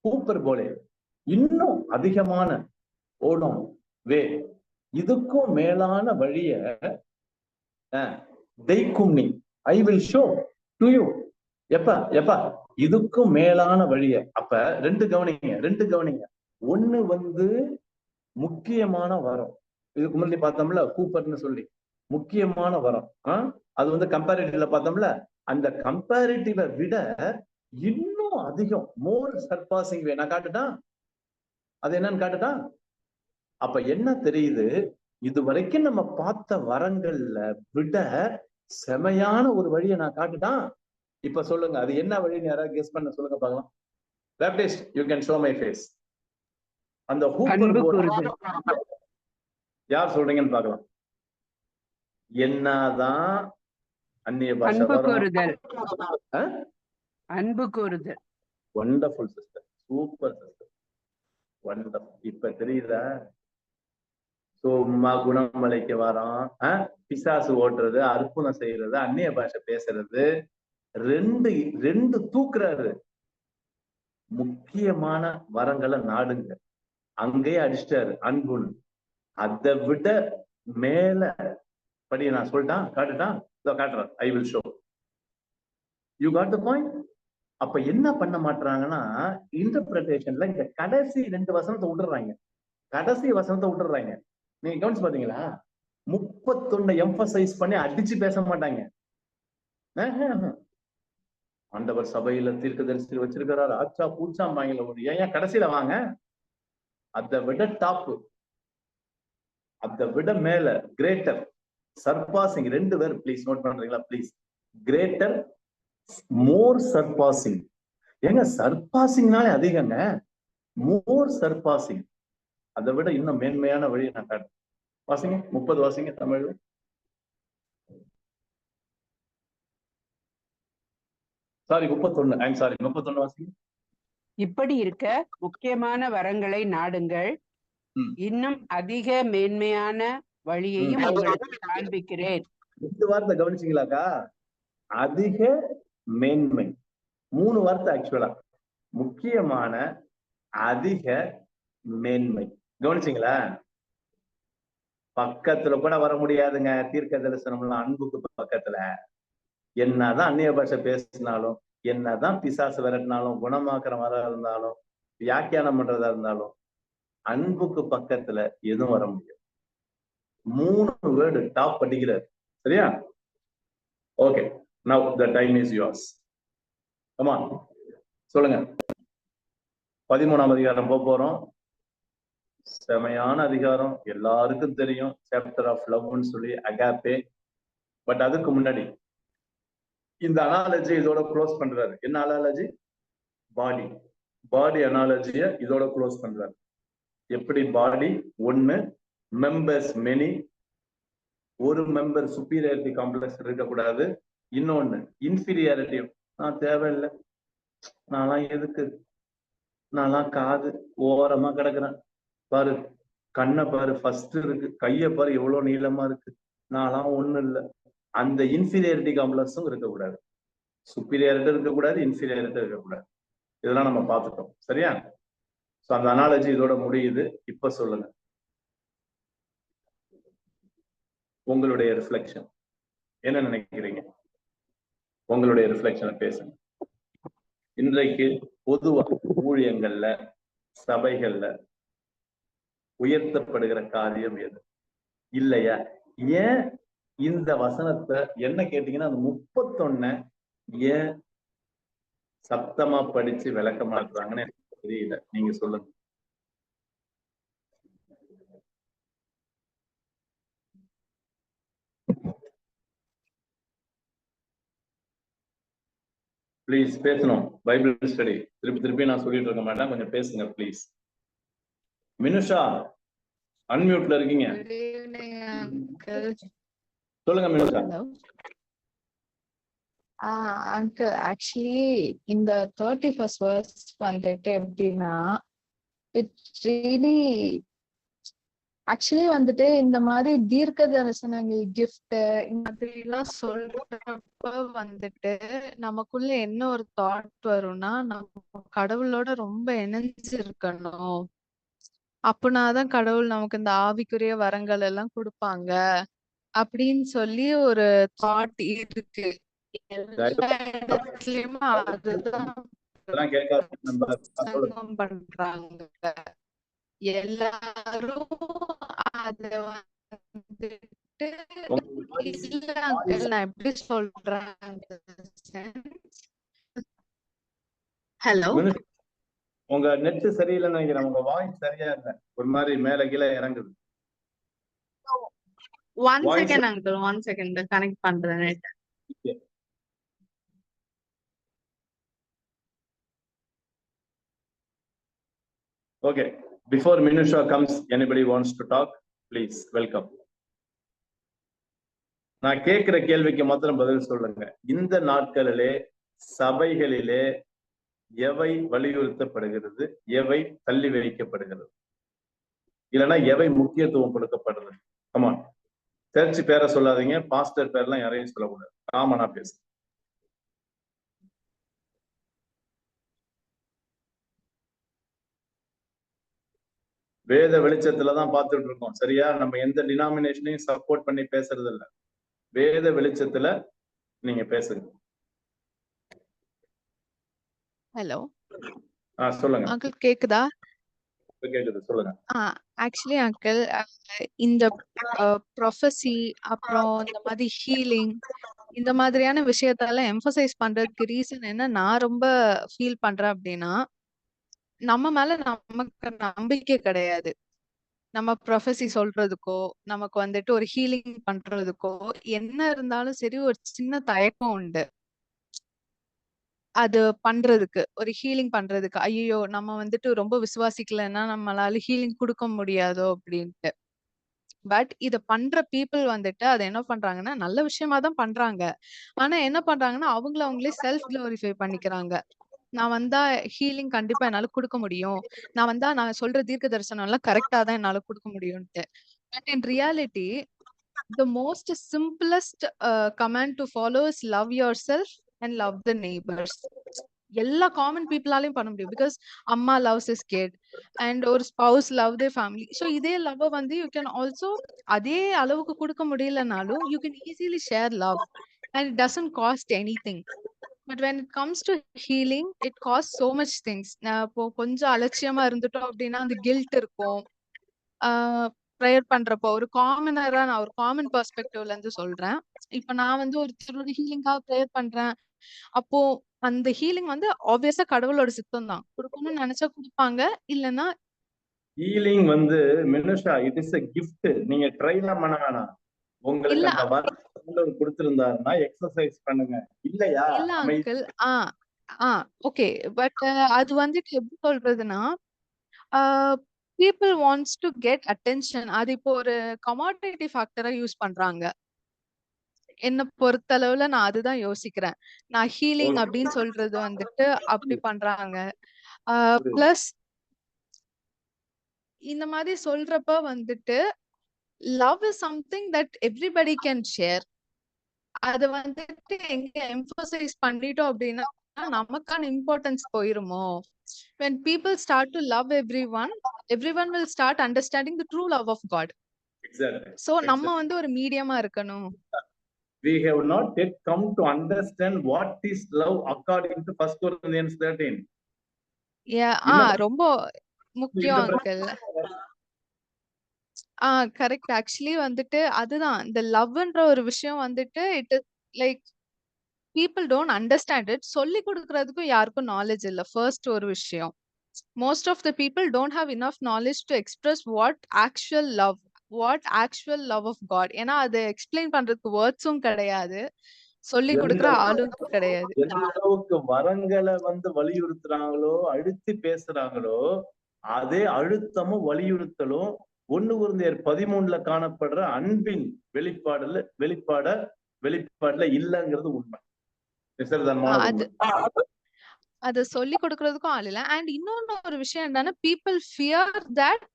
ஹூப்பர் போலே, இன்னும் அதிகமான ஓடும் வே, இதுக்கும் மேலான வழிய தெய்க்கும் நீ, ஐ வில் ஷோ டு யூ. எப்ப இதுக்கும் மேலான வழிய. அப்ப ரெண்டு கவனிங்க. ஒண்ணு வந்து முக்கியமான வரம். இதுக்கு முன்னாடி பார்த்தோம்ல கூப்பர்னு சொல்லி, முக்கியமான வரம். அது வந்து கம்பேரிட்டிவ்ல பார்த்தோம்ல, அந்த கம்பேரிட்டிவை விட இன்னும் அதிகம், மோர் சர்பாசிங் வே. நான் காட்டுட்டான், அது என்னன்னு காட்டுட்டான். அப்ப என்ன தெரியுது? இது வரைக்கும் நம்ம பார்த்த வரங்கள்ல விட செமையான ஒரு வழியை நான் காட்டுட்டான். இப்ப சொல்லுங்க, அது என்ன வழின்னு யாராவது கெஸ் பண்ண சொல்லுங்க பார்க்கலாம். பேப்டிஸ்ட், you can show my face. அந்த யார் சொல்றீங்கன்னு பார்க்கலாம். என்னதான் அந்நிய பாஷை வரும். அன்பு கூறுதல். Wonderful sister, super sister, wonderful. இப்ப தெரியுதா? சும்மா குணமலைக்கு வரோம், பிசாசு ஓட்டுறது, அற்புதம் செய்யறது, அந்நிய பாஷை பேசுறது, ரெண்டு தூக்குறாரு. முக்கியமான வரங்களை நாடுங்க, அங்கேயே அடிச்சிட்டாரு அன்புன்னு. அதை விட மேல படி நான் சொல்லிட்டான், காட்டுறேன். I will show. You got the point. அப்ப என்ன பண்ண மாட்டாங்கன்னா இன்டர்பிரேஷன்ல இந்த கடைசி 2 வசனத்தை விட்டுறாங்க. கடைசி வசனத்தை விட்டுறாங்க. நீங்க கவனிச்சு பாத்தீங்களா? 31 எம்பசைஸ் பண்ணி அடிச்சு பேச மாட்டாங்க. ஆண்டவர் சபையில தீர்க்கதரிசி வச்சிருக்கிறாரு, ஆச்சா பூச்சாம்பாங்கல ஒரு ஏன் கடைசியில வாங்க. அதை விட டாப், அதை விட மேல, கிரேட்டர், சர்பாசிங். 2 பேர் பிளீஸ் நோட் பண்றீங்களா ப்ளீஸ்? Greater, more surpassing. ஏங்க சர்பாசிங்னாலே அதிகங்க. மோர் சர்பாசிங், அதை விட இன்னும் மேன்மையான வழியை நான் காட்டுறேன். வாசிங்க 30 வாசிங்க தமிழ்ல. சாரி 31. ஐம் சாரி 31 வாசிங்க. இப்படி இருக்க முக்கியமான வரங்களை நாடுங்கள், இன்னும் அதிக மேன்மையான வழியையும் உங்களுக்கு காண்பிக்கிறேன். 2 வார்த்தை கவனிச்சீங்களாக்கா? அதிக மேன்மை. 3 வார்த்தை ஆக்சுவலா. முக்கியமான, அதிக, மேன்மை. கவனிச்சீங்களா? பக்கத்துல கூட வர முடியாதுங்க தீர்க்க தரிசனம்லாம் அன்புக்கு பக்கத்துல. என்னதான் அந்நிய பாஷை பேசினாலும், என்னதான் பிசாசு விரட்டினாலும், குணமாக்குற வர இருந்தாலும், வியாக்கியானம் பண்றதா இருந்தாலும், அன்புக்கு பக்கத்துல எதுவும் வர முடியாது. 3 வேர்டு டாப் படிக்கிறார். சரியா? Okay, now the time is yours. ஆமா, சொல்லுங்க. 13ஆம் அதிகாரம் போறோம். செமையான அதிகாரம், எல்லாருக்கும் தெரியும். சாப்டர் ஆஃப் லவ்னு சொல்லி, அகாப்பே. பட் அதுக்கு முன்னாடி இந்த அனாலஜி இதோட க்ளோஸ் பண்றாரு. என்ன அனாலஜி? பாடி. பாடி அனாலஜிய இதோட க்ளோஸ் பண்றாரு. எப்படி பாடி ஒன்னு, மெம்பர்ஸ் மெனி. ஒரு மெம்பர் சுப்பீரியாரிட்டி காம்ப்ளெக்ஸ் இருக்கக்கூடாது. இன்னொன்னு இன்ஃபீரியாரிட்டி. நான் தேவையில்லை, நான்லாம் எதுக்கு, நான்லாம் காது ஓரமா கிடக்குறேன் பாரு, கண்ணை பாரு ஃபர்ஸ்ட் இருக்கு, கைய பாரு எவ்வளவு நீளமா இருக்கு, நான்லாம் ஒண்ணு இல்லை. அந்த இன்ஃபீரியாரிட்டி காம்ப்ளெக்ஸும் இருக்கக்கூடாது. சுப்பீரியாரிட்டி இருக்கக்கூடாது, இன்ஃபீரியாரிட்டி இருக்கக்கூடாது. இதெல்லாம் நம்ம பார்த்துட்டோம். சரியா? சோ அந்த அனாலஜி இதோட முடியுது. இப்ப சொல்லுங்க, உங்களுடைய ரிஃப்ளெக்ஷன் என்ன நினைக்கிறீங்க? உங்களுடைய ரிஃப்ளெக்ஷனை பேசுங்க. இன்றைக்கு பொதுவா ஊழியங்கள்ல, சபைகள்ல உயர்த்தப்படுகிற காரியம் எது? இல்லையா? ஏன் இந்த வசனத்தை என்ன கேட்டீங்கன்னா, அந்த 31 ஏன் சப்தமா படிச்சு விளக்க மாட்டாங்கன்னு எனக்கு தெரியல. நீங்க சொல்லுங்க. பிளீஸ் பேசணும். பைபிள் ஸ்டடி திருப்பி நான் சொல்லிட்டு இருக்க மாட்டேன், கொஞ்சம் பேசுங்க ப்ளீஸ். மினுஷா அன்மியூட்ல இருக்கீங்க. சொல்லுங்க மினுஷா. அங்கிள், ஆக்சுவலி இந்த 31st verse வந்துட்டு எப்படின்னா, இட்ஸ் ரியலி ஆக்சுவலி வந்துட்டு இந்த மாதிரி தீர்க்க தரிசனங்கள் கிஃப்ட் இந்த மாதிரி எல்லாம் சொல்றப்ப வந்துட்டு நமக்குள்ள என்ன ஒரு தாட் வரும்னா, நம்ம கடவுளோட ரொம்ப இணைஞ்சு இருக்கணும், அப்படின்னாதான் கடவுள் நமக்கு இந்த ஆவிக்குரிய வரங்கள் எல்லாம் கொடுப்பாங்க அப்படின்னு சொல்லி ஒரு தாட் இருக்கு. எல்லா இடத்துலயுமே அதுதான் பண்றாங்க. எல்லாரும் அத வந்துட்டு இல்ல அங்கிள், நான் எப்படி சொல்றேன். ஹலோ, உங்க நெட் சரியில்லைன்னு நினைக்கிறேன். உங்க வாய்ஸ் சரியா இல்ல, ஒரு மாதிரி மேல கீழே இறங்குது. 1 செகண்ட் அங்கிள், 1 செகண்ட் கனெக்ட் பண்றேன் net. Okay, before Minusha comes, anybody wants to talk, please welcome. நான் கேட்கிற கேள்விக்கு மாத்திரம் பதில் சொல்லுங்க. இந்த நாட்களிலே சபைகளிலே எவை வலியுறுத்தப்படுகிறது, எவை தள்ளி வைக்கப்படுகிறது, இல்லைன்னா எவை முக்கியத்துவம் கொடுக்கப்படுறது? கமான், சர்ச் பேரை சொல்லாதீங்க, பாஸ்டர் பேர்லாம் யாரையும் சொல்லக்கூடாது, காமனா பேசு. வேத வெளிச்சத்துலதான் பார்த்துட்டு இருக்கோம். சரியா? நம்ம எந்த டினாமினேஷனையும் சப்போர்ட் பண்ணி பேசுறது இல்லை. வேத வெளிச்சத்துல நீங்க பேசுங்க. ஹலோ சொல்லுங்க. அங்கிள் கேக்குதா? இப்ப கேக்குது, சொல்லுங்க. ஆக்சுவலி அங்கிள் இந்த ப்ரொஃபசி அப்புறம் இந்த மாதிரி ஹீலிங் இந்த மாதிரியான விஷயத்தெல்லாம் எம்பசைஸ் பண்றதுக்கு ரீசன் என்ன நான் ரொம்ப ஃபீல் பண்றேன் அப்படின்னா, நம்ம மேல நமக்கு நம்பிக்கை கிடையாது. நம்ம ப்ரொஃபசி சொல்றதுக்கோ, நமக்கு வந்துட்டு ஒரு ஹீலிங் பண்றதுக்கோ, என்ன இருந்தாலும் சரி ஒரு சின்ன தயக்கம் உண்டு. அது பண்றதுக்கு, ஒரு ஹீலிங் பண்றதுக்கு. ஐயய்யோ! நம்ம வந்துட்டு ரொம்ப விசுவாசிக்கலன்னா, நம்மளால ஹீலிங் குடுக்க முடியாதோ! அப்டின்ட்டு. பட் இத பண்ற பீப்பிள் வந்துட்டு அத என்ன பண்றாங்கன்னா, நல்ல விஷயமா தான் பண்றாங்க. ஆனா என்ன பண்றாங்கன்னா, அவங்கள அவங்களே செல்ஃப் குளோரிஃபை பண்ணிக்கிறாங்க. நான் வந்தா ஹீலிங் கண்டிப்பா என்னால குடுக்க முடியும். நான் வந்தா நான் சொல்ற தீர்க்க தரிசனம்லாம் கரெக்ட்டா தான் என்னால குடுக்க முடியும்ன்ட்டு. But in reality the most simplest command to follow is love yourself and love the neighbors. எல்லா காமன் பீப்புளாலையும் பண்ண முடியும். பிகாஸ் அம்மா லவ்ஸ் இஸ் கிட் அண்ட் ஒரு spouse love their family. So இதே லவ் வந்து யூ கேன் ஆல்சோ அதே அளவுக்கு கொடுக்க முடியலனாலும் you can easily share love and it doesn't cost any thing. But when it comes to healing it cost so much things. இப்போ கொஞ்சம் அலட்சியமா இருந்துட்டோம் அப்படின்னா அந்த கில்ட் இருக்கும். ப்ரேயர் பண்றப்போ ஒரு காமனரா நான் ஒரு காமன் பெர்ஸ்பெக்டிவ்ல இருந்து சொல்றேன். இப்ப நான் வந்து ஒருத்தரோட ஹீலிங்காக ப்ரேயர் பண்றேன். அப்போ அந்த ஹீலிங் வந்து ஆப்வியஸா கடவுளோட சித்தம் தான். குடுக்கணும்னு நினைச்சா குடுப்பாங்க. இல்லன்னா ஹீலிங் வந்து மினுஷா, இட் இஸ் a gift. நீங்க ட்ரைலாம் பண்ண வேணாம். உங்களுக்கு இல்ல அந்த வரம் கொடுத்திருந்தாருன்னா எக்ஸசைஸ் பண்ணுங்க. இல்லையா இல்ல அமைதி. அங்கிள். ஓகே. பட் அது வந்துட்டு எப்படி சொல்றதுன்னா, people wants to get attention. அது இப்போ ஒரு கமாடிட்டி ஃபேக்டரா யூஸ் பண்றாங்க. என்ன பொறுத்தளவுல நான் அதுதான் யோசிக்கிறேன். நான் ஹீலிங் அப்படின்னு சொல்றது வந்துட்டு அப்படி பண்றாங்க. பிளஸ் இந்த மாதிரி சொல்றப்ப வந்துட்டு love is something that everybody can share. அத வந்துட்டு எங்க எம்பசைஸ் பண்ணிட்டோம் அப்படின்னா நமக்கான importance போயிருமோ? when people start to love everyone will start understanding the true love of God. Exactly. So நம்ம வந்து ஒரு மீடியமா இருக்கணும். We have not yet come to understand what is love according to 1 Corinthians 13. ரொம்ப முக்கியம் அங்கிள். கரெக்ட். ஆக்சுவலி வந்துட்டு அதுதான் இந்த லவ்ன்ற ஒரு விஷயம் வந்துட்டு it is like people don't understand it. சொல்லி கொடுக்கறதுக்கும் யாருக்கும் நாலேஜ் இல்ல. ஃபர்ஸ்ட் ஒரு விஷயம். Most of the people don't have enough knowledge to express what actual love of God. ஏன்னா அதை எக்ஸ்பிளைன் பண்றதுக்கு வேர்ட்ஸும் கிடையாது, சொல்லி கொடுக்குற ஆளும் கிடையாது. எந்த அளவுக்கு வரங்களை வந்து வலியுறுத்துறாங்களோ, அழுத்தி பேசுறாங்களோ, அதே அழுத்தமும் வலியுறுத்தலும் 1 கொரிந்தியர் 13 காணப்படுற அன்பின் வெளிப்பாடுல இல்லங்கிறது உண்மை. அத சொல்லி கொடுக்கறதுக்கும் ஆள் இல்ல. அண்ட் இன்னொன்னு ஒரு விஷயம் என்னன்னா, people fear that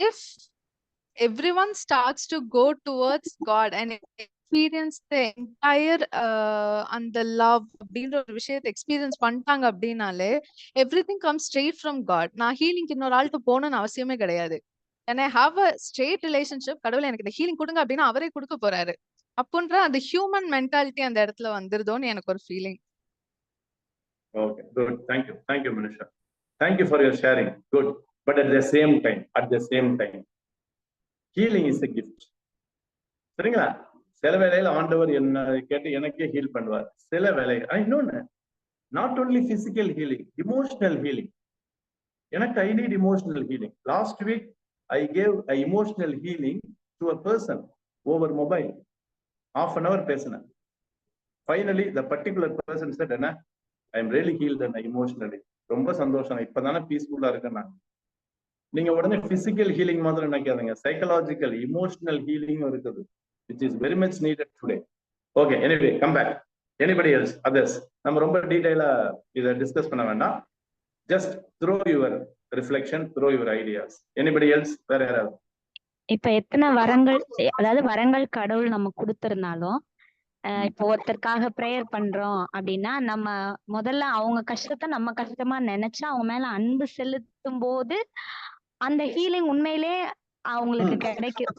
if everyone starts to go towards God and experience the entire and the love அப்படின்ற ஒரு விஷயத்தை எக்ஸ்பீரியன்ஸ் பண்ணிட்டாங்க அப்படின்னாலே everything comes straight from God. நான் ஹீலிங் இன்னொரு ஆள்கிட்ட போகணும்னு அவசியமே கிடையாது. and I have a straight relationship. கடவுள் எனக்கு இந்த ஹீலிங் கொடுங்க அப்படின்னா அவரே கொடுக்க போறாரு. அப்படின்ற அந்த ஹியூமன் மென்டாலிட்டி அந்த இடத்துல வந்துருதோன்னு எனக்கு ஒரு feeling. Okay, good. Thank you, Manisha. Thank you for your sharing. Good. But at the same time, healing is a gift. சரிங்களா? சில வேளையில ஆண்டவர் என்ன கேட்டு எனக்கே ஹீல் பண்ணுவார். சில வேளையில இன்னொன்னு, not only physical healing, emotional healing. எனக்கு I need emotional healing. Last week I gave a emotional healing to a person over mobile. Half an hour பேசினேன். Finally, the particular person said, I am really healed and emotionally. ரொம்ப சந்தோஷம், இப்பதானே பீஸ்ஃபுல்லா இருக்கேன் நான். நீங்க உடனே பிசிக்கல் ஹீலிங் மாதிரி நினைக்காதீங்க, சைக்கலாஜிக்கல் இமோஷனல் ஹீலிங் இருக்குது, which is very much needed today. Okay, anyway, come back. Anybody else? Others? நம்ம ரொம்ப டீடைலா இதை டிஸ்கஸ் பண்ண வேண்டாம். Just throw your reflection, throw your ideas. Anybody else? வேற யாராவது? இப்ப எத்தனை வரங்கள், அதாவது வரங்கள் கடவுள் நம்ம கொடுத்திருந்தாலும், இப்போ ஒருத்தருக்காக ப்ரேயர் பண்றோம் அப்படின்னா நம்ம முதல்ல அவங்க கஷ்டத்தை நம்ம கஷ்டமா நினைச்சு அவங்க மேல அன்பு செலுத்தும் போது அந்த ஹீலிங் உண்மையிலே அவங்களுக்கு கிடைக்கும்.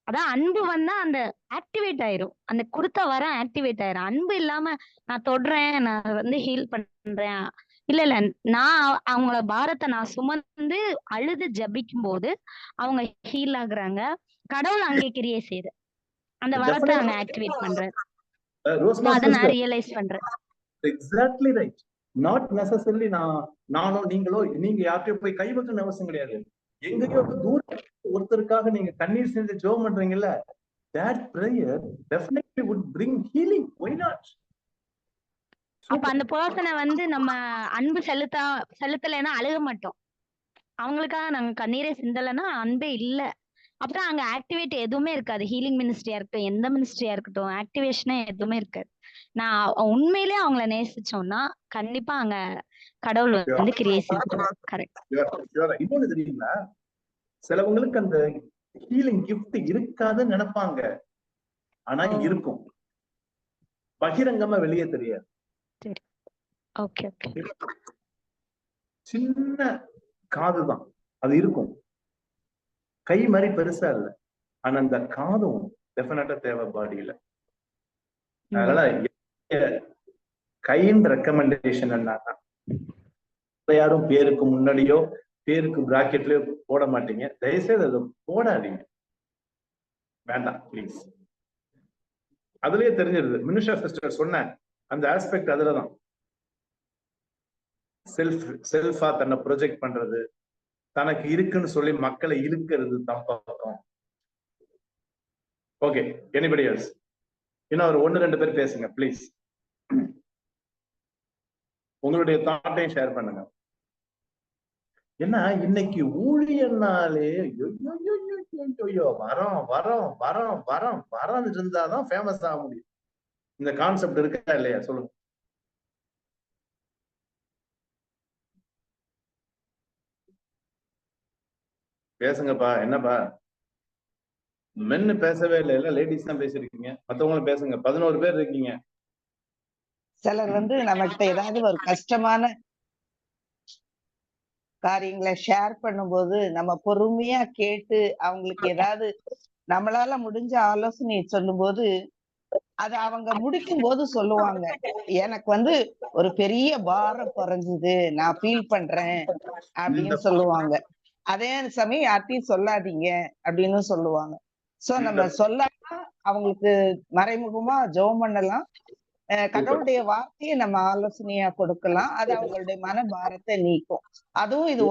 அதான் அன்பு வந்தா அந்த ஆக்டிவேட் ஆயிரும். அந்த கொடுத்த வரம் ஆக்டிவேட் ஆயிரும். அன்பு இல்லாம நான் தொடுறேன், நான் வந்து ஹீல் பண்றேன். இல்ல இல்ல நான் அவங்களோட பாரத்தை நான் சுமந்து அழுது ஜபிக்கும் போது அவங்க ஹீல் ஆகுறாங்க. கடவுள் அங்கே கிரியை செய்யுது. அந்த வரத்தை அங்க ஆக்டிவேட் பண்றாரு. அதை நான் ரியலைஸ் பண்றேன். Exactly right. நாட் நெசசரிலி நானோ நீங்களோ நீங்க யார்கிட்டயும் போய் கை வைக்கணும்னு அவசியம் கிடையாது. எங்கேயோ தூரம் ஒருத்தருக்காக நீங்க கண்ணீர் செஞ்சு ஜெபம் பண்றீங்கல்ல, that prayer definitely would bring healing. Why not? அப்ப அந்த பர்சனை வந்து நம்ம அன்பு செலுத்தலைன்னா அழுக மாட்டோம். அவங்களுக்காக நாங்க கண்ணீரே சிந்தலைன்னா அன்பே இல்ல. அப்புறம் அங்க ஆக்டிவேட் எதுவுமே இருக்காது. ஹீலிங் மினிஸ்ட்ரியா இருக்கட்டும், எந்த மினிஸ்ட்ரியா இருக்கட்டும், ஆக்டிவேஷனே எதுவுமே இருக்காது. நான் உண்மையிலேயே அவங்கள நேசிச்சோம்னா கண்டிப்பா அங்க கடவுள் வந்து கிரியை செஞ்சுருவாங்க. கரெக்ட். இன்னொன்னு தெரியுங்களா, சிலவங்களுக்கு அந்த ஹீலிங் கிஃப்ட் இருக்காதுன்னு நினைப்பாங்க. ஆனா இருக்கும், பகிரங்கமா வெளியே தெரியாது. சரி, ஓகே ஓகே. சின்ன காதுதான் அது இருக்கும், கை மாதிரி பெருசா இல்ல. ஆனா அந்த காதும் டெஃபினட்டா தேவை பாடியில. அதனால கையின் ரெக்கமெண்டேஷன் என்னன்னா, யாரும் பேருக்கு முன்னாடியோ பேருக்கு பிராக்கெட்லயோ போட மாட்டீங்க. தயவுசெய்து அதை போடாதீங்க, வேண்டாம் ப்ளீஸ். அதுலயே தெரிஞ்சிருது. மினிஷா சிஸ்டர் சொன்ன அந்த ஆஸ்பெக்ட் அதுலதான். செல்ஃபா தன்னை ப்ரொஜெக்ட் பண்றது, தனக்கு இருக்குன்னு சொல்லி மக்களை இழுக்கிறது தான் பக்கம். Okay, anybody else? இன்னும் ஒரு 1-2 பேர் பேசுங்க ப்ளீஸ். உங்களுடைய தாட்டையும் ஷேர் பண்ணுங்க. ஏன்னா இன்னைக்கு ஊழியர்னாலே வரோம் வரோம் வரோம் வரோம் வரோம் இருந்தாதான் ஃபேமஸ் ஆக முடியும். இந்த கான்செப்ட் இருக்கா இல்லையா? சொல்லுங்க. பேசுங்கப்பா. என்னப்பா மென்னு பேசவே இல்லை, எல்லாம் லேடிஸ் தான் பேசிருக்கீங்க. மத்தவங்களும் பேசுங்க. 11 பேர் இருக்கீங்க. சிலர் வந்து நம்மகிட்ட ஏதாவது ஒரு கஷ்டமான காரியங்களை ஷேர் பண்ணும்போது நம்ம பொறுமையா கேட்டு அவங்களுக்கு ஏதாவது நம்மளால முடிஞ்ச ஆலோசனையை சொல்லும் போது அது அவங்க முடிக்கும் போது சொல்லுவாங்க, எனக்கு வந்து ஒரு பெரிய பாரம் குறைஞ்சுது, நான் ஃபீல் பண்றேன் அப்படின்னு சொல்லுவாங்க. அதே சமயம் யார்ட்டையும் சொல்லாதீங்க அப்படின்னு சொல்லுவாங்க. சோ நம்ம சொல்லாம அவங்களுக்கு மறைமுகமா ஜெபம் பண்ணலாம். கடவுளுடைய வார்த்தையை நம்ம ஆலோசனையா கொடுக்கலாம். அது அவங்களுடைய மன பாரத்தை நீக்கும். அதுவும் இது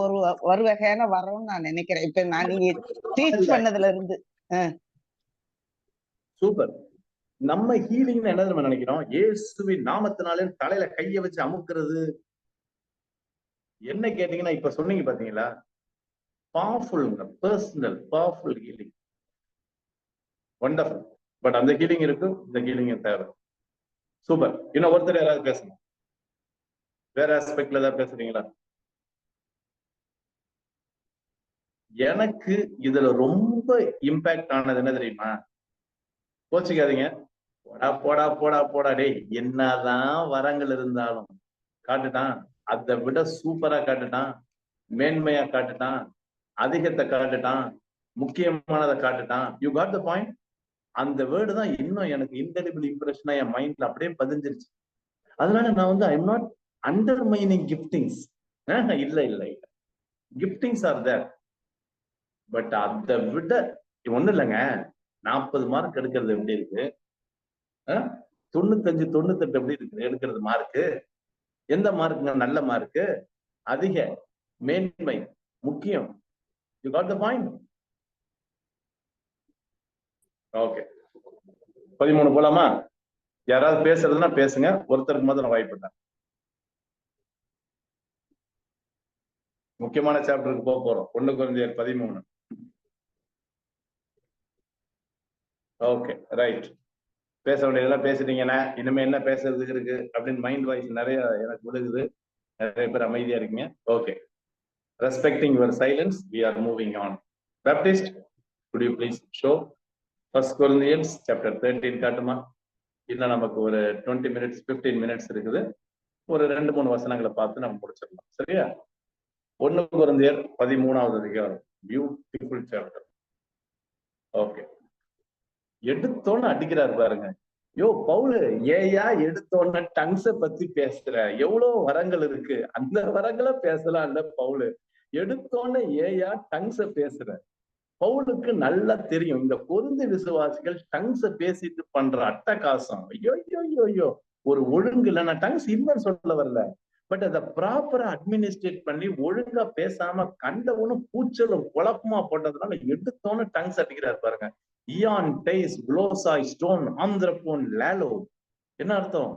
ஒரு வகையான வரம்னு நான் நினைக்கிறேன். இப்ப நான் நீங்க டீச் பண்ணதுல இருந்து. சூப்பர். நம்ம ஹீலிங் என்ன நம்ம நினைக்கிறோம்? இயேசுவின் நாமத்தினாலே தலையில கைய வச்சு அமுக்குறது. என்ன கேட்டீங்கன்னா இப்ப சொன்னீங்க பாத்தீங்களா, பவர்ஃபுல்ங்க, personal powerful healing, wonderful. But அந்த ஹீலிங் இருக்கு, இந்த ஹீலிங் தேவை. சூப்பர். இன்னும் ஒருத்தர் யாராவது பேசுங்க. வேற ஆஸ்பெக்ட்ல ஏதாவது பேசுறீங்களா? எனக்கு இதுல ரொம்ப இம்பாக்ட் ஆனது என்ன தெரியுமா? கோச்சிக்காதீங்க, போடா போடா போடா போடா டேய், என்னதான் வரங்கள் இருந்தாலும் காட்டுட்டான், அதை விட சூப்பரா காட்டுட்டான், மேன்மையா காட்டுட்டான், அதிகத்தை காட்டுட்டான், முக்கியமானதை காட்டுட்டான். You got the point. அந்த வேர்டு தான் இன்னும் எனக்கு இன்டெலிபிள் இம்ப்ரெஷனா என் மைண்ட்ல அப்படியே பதிஞ்சிருச்சு. அதனால நான் வந்து ஐ எம் நாட் அண்டர்மைனிங் கிஃப்டிங்ஸ். இல்ல இல்ல இல்ல, கிஃப்டிங்ஸ் ஆர் தேர். பட் அதை விட ஒண்ணு இல்லைங்க, 40 மார்க் எடுக்கிறது எப்படி இருக்கு, 95 98 எப்படி இருக்கு எடுக்கிறது மார்க்கு? எந்த மார்க்குங்க நல்ல மார்க்கு? அதிக, மேன்மை, முக்கியம். You got the point. Okay, 13 போலாமா? யாராவது பேசுறதுன்னா பேசுங்க. ஒருத்தருக்கு முதல்ல வாய்ப்புட்டேன். முக்கியமான சாப்டருக்கு போக போறோம். 1 கொரிந்தியர் 13. Okay, right. பேச வேண்டியதெல்லாம் பேசிட்டீங்கன்னா இனிமே என்ன பேசுறதுக்கு இருக்கு அப்படின்னு மைண்ட் வாய்ஸ் நிறைய எனக்கு விழுகுது. நிறைய பேர் அமைதியா இருக்கீங்க. Okay, respecting your silence, we are moving on. Baptist, could you please show 1 Corinthians chapter 13 காட்டுமா? இன்னும் நமக்கு ஒரு 20 minutes 15 minutes இருக்குது. ஒரு 2-3 வசனங்களை பார்த்து நம்ம முடிச்சிடலாம். சரியா? 1 கொரிந்தியர் 13வது அதிகாரம், பியூட்டிஃபுல் சாப்டர். ஓகே, எடுத்தோன்னு அடிக்கிறாரு பாருங்க. யோ பவுலு, ஏயா எடுத்தோன்னு டங்ஸ பத்தி பேசுற? எவ்வளவு வரங்கள் இருக்கு, அந்த வரங்களை பேசலாம் இல்ல பவுலு. எடுத்தோன்னு ஏயா டங்ஸ பேசுற? பவுலுக்கு நல்லா தெரியும் இந்த கொரிந்து விசுவாசிகள் டங்ஸ பேசிட்டு பண்ற அட்டகாசம். ஐயோ ஐயோ ஐயோ, ஒரு ஒழுங்கு இல்ல. நான் டங்ஸ் இல்லைன்னு சொல்ல வரல, பட் அதை ப்ராப்பரா அட்மினிஸ்ட்ரேட் பண்ணி ஒழுங்கா பேசாம கண்டவனும் கூச்சலும் குழப்பமா போட்டதுனால எடுத்தோன்னு டங்ஸ் அடிக்கிறாரு பாருங்க. இயான் டெய்ஸ் குளோசாய் ஸ்டோன் ஆந்திரபோன் லேலோ. என்ன அர்த்தம்?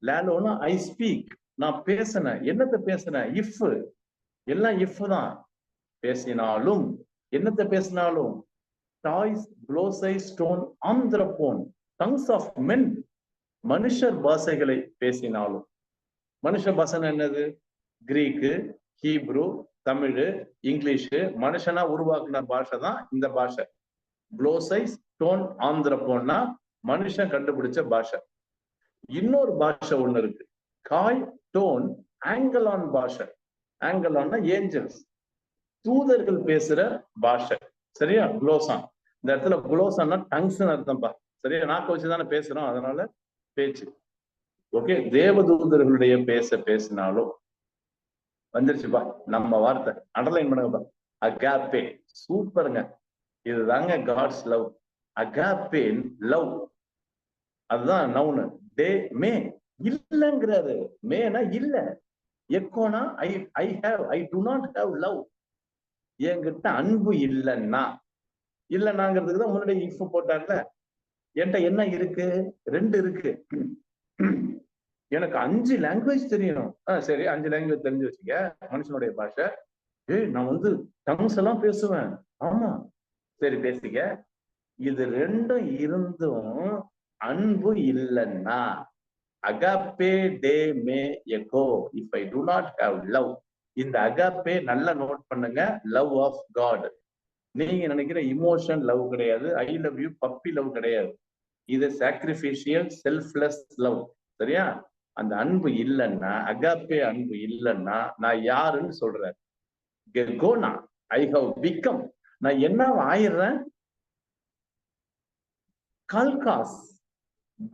லேலோன்னா ஐ ஸ்பீக், நான் பேசினேன். என்னத்த பேசினேன்? இஃப், எல்லாம் இஃப் தான். பேசினாலும், என்னத்த பேசினாலும், டாய்ஸ் குளோசை ஸ்டோன் ஆந்திரபோன், டங்ஸ் ஆஃப் மென், மனுஷர் பாஷைகளை பேசினாலும். மனுஷ பாஷை என்னது? Greek, Hebrew, Tamil, English. மனுஷனா உருவாக்குன பாஷை தான் இந்த பாஷை. குளோசை ஸ்டோன் ஆந்திரபோன்னா மனுஷன் கண்டுபிடிச்ச பாஷை. இன்னொரு பாஷை ஒண்ணு இருக்கு, காய் டோன் ஆங்கலான் பாஷை. ஆங்கலான்னா ஏஞ்சல்ஸ், தூதர்கள் பேசுற பாஷை. சரியா? குளோசான். இந்த இடத்துல குளோசான்னா டங்ஸ் அர்த்தம்பா. சரியா? நாக்க வச்சுதானே பேசுறோம், அதனால பேச்சு. ஓகே, தேவதூதர்களுடைய பேசினாலும் வந்துருச்சுப்பா நம்ம வார்த்தை. அண்டர்லைன் பண்ணுங்கப்பா. அகாப்பே. சூப்பருங்க. இதுதாங்க காட்ஸ் லவ். அகாப்பேன் லவ், அதுதான் நவுனு. டே மே இல்லங்கிறாரு. மேனா இல்ல, எக்கோனா I have, I do not have love. என்கிட்ட அன்பு இல்லைன்னா, இல்லைன்னாங்கிறதுக்கு தான் முன்னாடி இஃப் போட்டார்ல. என்கிட்ட என்ன இருக்கு? 2 இருக்கு. எனக்கு 5 லாங்குவேஜ் தெரியும். சரி, 5 லாங்குவேஜ் தெரிஞ்சு வச்சுக்க, மனுஷனுடைய பாஷை. நான் டங்ஸ் எல்லாம் பேசுவேன். ஆமா, சரி பேசிக்க. இது 2ம் இருந்தும் அன்பு இல்லைன்னா, agape day May echo, if I do not have love. இந்த அகாப்பே நல்லா நோட் பண்ணுங்க, லவ் ஆஃப் காட். நீங்க நினைக்கிற இமோஷன் லவ் கிடையாது, I love you puppy love கிடையாது. இது சாக்ரிஃபிஷியல் செல்ஃப்லெஸ் லவ். சரியா? அந்த அன்பு இல்லைன்னா, அகாப்பே அன்பு இல்லைன்னா, நான் யாருன்னு சொல்றேன்? கெர்கோனா, ஐ ஹவ் பிகம், நான் என்ன ஆயிடுறேன்? கால்காஸ்,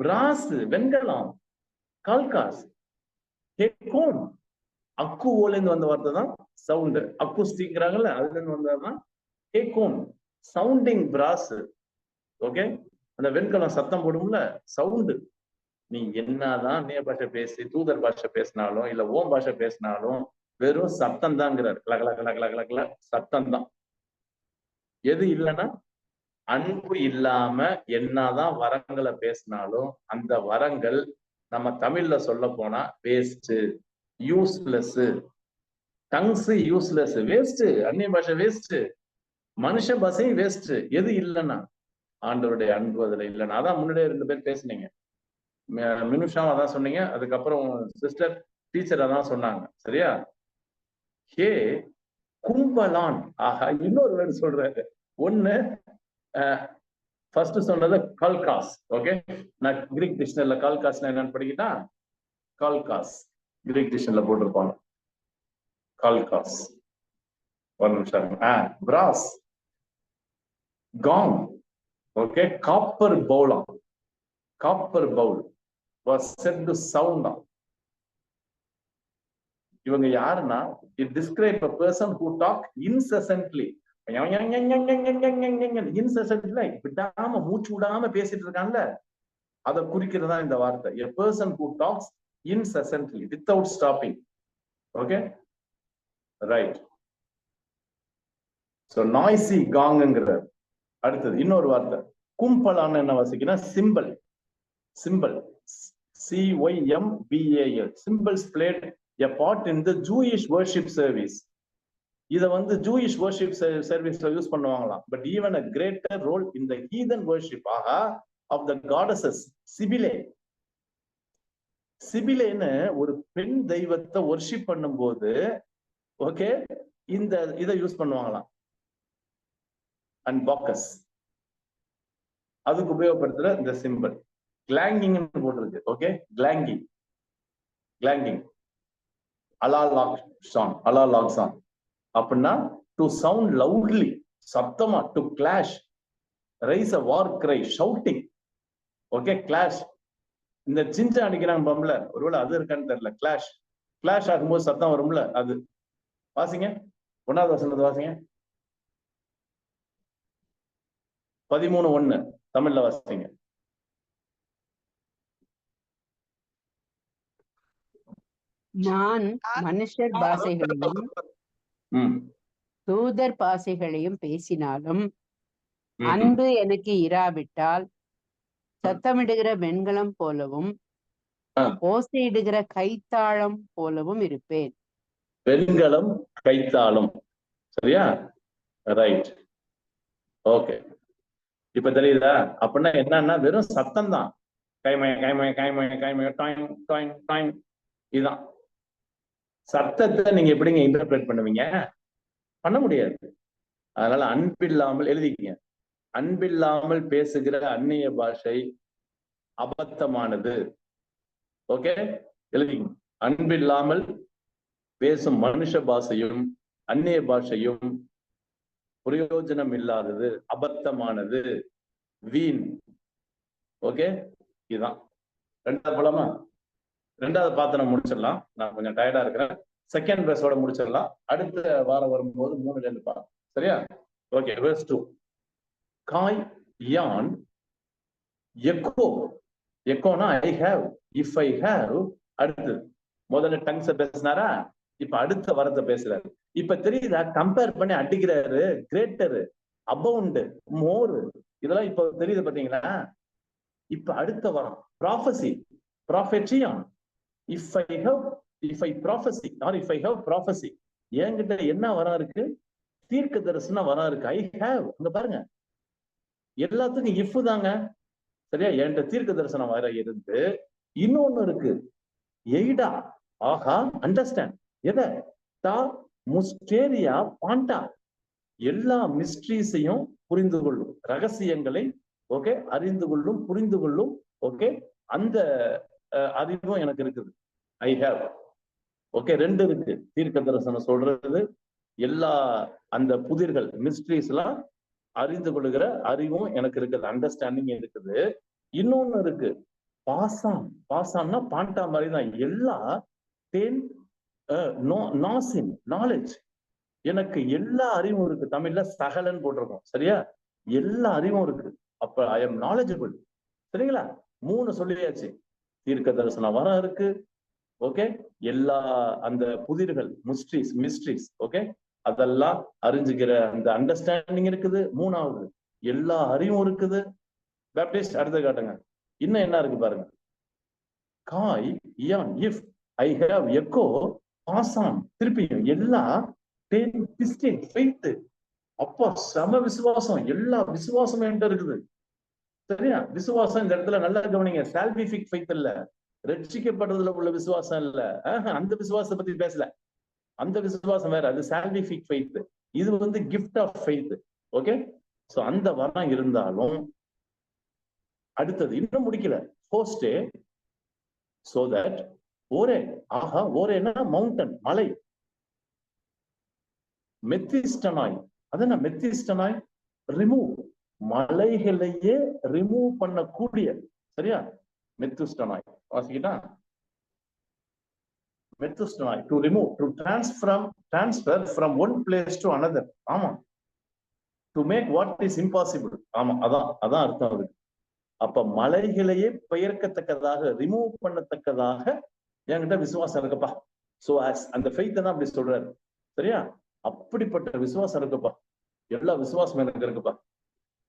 பிராஸ் வெண்கலம், கால்காஸ். ஹெக்கோம், அக்கு ஓலேந்து வந்த வார்த்தை தான் சவுண்ட். அக்குஸ்டிக்கிறாங்கல்ல, அதுல இருந்து வந்ததுதான் ஹெக்கோம், சவுண்டிங் பிராஸ். ஓகே, அந்த வெண்கலம் சத்தம் போடும்ல, சவுண்டு. நீ என்னதான் நேய பாஷை பேசி தூதர் பாஷை பேசினாலும் இல்ல ஓம் பாஷை பேசினாலும் வெறும் சத்தம் தாங்கிறார். கலகல சத்தம் தான். எது இல்லைன்னா, அன்பு இல்லாம என்னதான் வரங்களை பேசினாலும் அந்த வரங்கள் நம்ம தமிழ்ல சொல்ல போனா waste, useless. Tongues useless, waste. அந்நிய பாஷை வேஸ்ட், மனுஷ பாஷையும் வேஸ்ட். எது இல்லைன்னா, ஆண்டவருடைய அன்பு அதுல இல்லைன்னா. அதான் முன்னாடியே 2 பேர் பேசுனீங்க. மினுஷாவும் அதான் சொன்னீங்க, அதுக்கப்புறம் சிஸ்டர் டீச்சர் அதான் சொன்னாங்க. சரியா? ஹே கும்பலான். ஆஹா, இன்னொரு வேர்டு சொல்றாரு. ஒண்ணு ஃபர்ஸ்ட் சொன்னது கால்காஸ். ஓகே, நான் கிரீக் டிக்ஷனரியில கால்காஸ் என்னன்னு படிக்கிட்டா, கால்காஸ் கிரீக் டிக்ஷனரியில போட்டிருப்பாங்க. கால்காஸ், ஒரு நிமிஷம். Brass, gong. ஓகே, காப்பர் பவுலா, copper bowl was said to sound on. இவங்க யாருன்னா, it describe a person who talk incessantly. incessantly விடாம மூச்சு விடாம பேசிட்டு இருக்கான்ல, அதை குறிக்கிறதா இந்த வார்த்தை. a person who talks incessantly without stopping. okay, right. so noisy gongங்கற. அடுத்தது இன்னொரு வார்த்தை கும்பலான என்ன வாசிக்கினா, cymbal. Cymbal, CYMBAL. Symbols played a part in the Jewish worship service. இத ஜூயிஷ் worship serviceல யூஸ் பண்ணுவாங்களாம். But even a greater role in the heathen worship of the goddesses. சிபிலே, சிபிலேன்னு ஒரு பெண் தெய்வத்தை வர்ஷிப் பண்ணும்போது, ஓகே, இந்த இதை யூஸ் பண்ணுவாங்களாம். அண்ட் பாக்கஸ், அதுக்கு உபயோகப்படுத்துற இந்த சிம்பிள். கிளாங்கிங் போட்டிருக்கு. ஓகே, கிளாங்கிங், கிளாங்கிங், அலாலாக்ஸான் அப்படின்னா டு சவுண்ட் லவுட்லி, சத்தமா, to clash. Rice a war cry, shouting. Okay, clash. இந்த சிஞ்சா அடிக்கிறாங்க பம்ல, ஒருவேளை அது இருக்கான்னு தெரியல. கிளாஷ், கிளாஷ் ஆகும்போது சத்தம் வரும்ல, அது. வாசிங்க 1வது வசனத்தை வாசிங்க. 13:1 தமிழ்ல வாசிங்க. நான் மனுஷர் பாஷைகளையும் தூதர் பாஷைகளையும் பேசினாலும் அன்பு எனக்கு இராவிட்டால் சத்தமிடுகிற வெண்கலம் போலவும் ஓசையிடுகிற கைத்தாளம் போலவும் இருப்பேன். வெண்கலம், கைத்தாளம். சரியா? ரைட். ஓகே, இப்ப தெரியுதா? அப்படின்னா என்னன்னா வெறும் சத்தம் தான். கைமய கைமய கைமய கைமய டாயின் டாயின் டாயின். இதுதான் சத்தத்தை. நீங்க எப்படிங்க இன்டர்பிரேட் பண்ணுவீங்க? பண்ண முடியாது. அதனால அன்பில்லாமல் எழுதிக்கீங்க. அன்பில்லாமல் பேசுகிற அந்நிய பாஷை அபத்தமானது. ஓகே, எழுதிங்க. அன்பில்லாமல் பேசும் மனுஷ பாஷையும் அந்நிய பாஷையும் பிரயோஜனம் இல்லாதது, அபத்தமானது, வீண். ஓகே, இதுதான். 2வது போலாமா? 2வது பார்த்து நம்ம முடிச்சிடலாம். நான் கொஞ்சம் டயர்டா இருக்கிறேன். செகண்ட் வெர்ஸோட முடிச்சிடலாம். அடுத்த வாரம் வரும்போது 3 பார்க்கலாம். சரியா? Okay, verse 2. காய் யான் எக்கோ. எக்கோனா I have, if I have. அடுத்து முதல்ல டங்ஸ பேசினாரா, இப்ப அடுத்த வரத்தை பேசுறாரு. இப்ப தெரியுதா? கம்பேர் பண்ணி அடிக்கிறாரு. Greater, abound, more. இதெல்லாம் இப்ப தெரியுது பாத்தீங்களா? இப்ப அடுத்த வரம் ப்ராஃபசி, ப்ராஃபெட்சியான். If I have, if I prophecy or if I have prophecy. என்கிட்ட என்ன வரம் இருக்கு? தீர்க்க தரிசன வரம் இருக்கு. I have. அங்க பாருங்க, எல்லாத்துக்கும் இஃப் தாங்க. சரியா? என்கிட்ட தீர்க்க தரிசனம் வர இருந்து இன்னொன்னு இருக்கு, எய்டா. ஆஹா, அண்டர்ஸ்டாண்ட். எதை? தா முஸ்டேரியா பாண்டா. எல்லா மிஸ்ட்ரீஸையும் புரிந்து கொள்ளும், ரகசியங்களை ஓகே அறிந்து கொள்ளும், புரிந்து கொள்ளும். ஓகே, அந்த அறிவும் எனக்கு இருக்குது. I have. ஓகே, 2 இருக்கு. தீர்க்க தரிசனம் சொல்றது, எல்லா அந்த புதிர்கள் மிஸ்ட்ரீஸ் எல்லாம் அறிந்து கொள்ளுகிற அறிவும் எனக்கு இருக்குது, அண்டர்ஸ்டாண்டிங் இருக்குது. இன்னொன்னு இருக்கு, பாசான். பாசான்னா பாண்டா மாதிரி தான். எல்லா நாலேஜ், எனக்கு எல்லா அறிவும் இருக்கு. தமிழ்ல சகலன் போட்டிருக்கோம். சரியா? எல்லா அறிவும் இருக்கு. அப்ப ஐ எம் நாலேஜபிள். சரிங்களா? 3 சொல்லியாச்சு. தீர்க்க தரிசனம் வரம் இருக்கு. ஓகே, எல்லா அந்த புதிர்கள் மிஸ்ட்ரீஸ் ஓகே அதெல்லாம் அறிஞ்சுக்கிற அந்த அண்டர்ஸ்டாண்டிங் இருக்குது. 3வது எல்லா அறிவும் இருக்குது. பேப்டிஸ்ட் அடுத்த காட்டுங்க. இன்னும் என்ன இருக்கு பாருங்க. காய் யான் if I have echo Bashan. திருப்பியும் எல்லா 10 15 ஃபெய்த். அப்பா சம விசுவாசம். எல்லா விசுவாசமும் என்கிட்ட இருக்குது. சரியா? விசுவாசம் இந்த இடத்துல நல்லா கவனிங்க. சால்விபிக் ஃபெய்த் இல்ல, ரட்சிக்கப்படுறதுல உள்ள விசுவாசம் இல்ல. அந்த விசுவாசத்தை பத்தி பேசல. அந்த விசுவாசம் வேற, அது சால்விபிக் ஃபெய்த். இது வந்து gift of faith. Okay, so அந்த வரம் இருந்தாலும் அடுத்தது இன்னும் முடிக்கல. ஹோஸ்டே சோ தட் ஓரே. ஆஹா, ஓரேனா மவுண்டன், மலை. மெத்திஸ்டனாய், அதான் மெத்திஸ்டனாய் ரிமூவ், மலைகளையே ரிமூவ் பண்ணக்கூடிய. சரியா? மெத்துஸ்டனாய் வாசிக்கிட்டா. மெத்துஸ்டனாய் to remove, to transfer from one place to another. ஆமா, to make what is impossible. ஆமா, அதான் அர்த்தம் அது. அப்ப மலைகளையே பெயர்க்கத்தக்கதாக, ரிமூவ் பண்ணத்தக்கதாக என்கிட்ட விசுவாசம் இருக்குப்பா. சோ அந்த ஃபெய்த் தான் அப்படி சொல்றாரு. சரியா? அப்படிப்பட்ட விசுவாசம் இருக்குப்பா. எல்லா விசுவாசம் எனக்கு இருக்குப்பா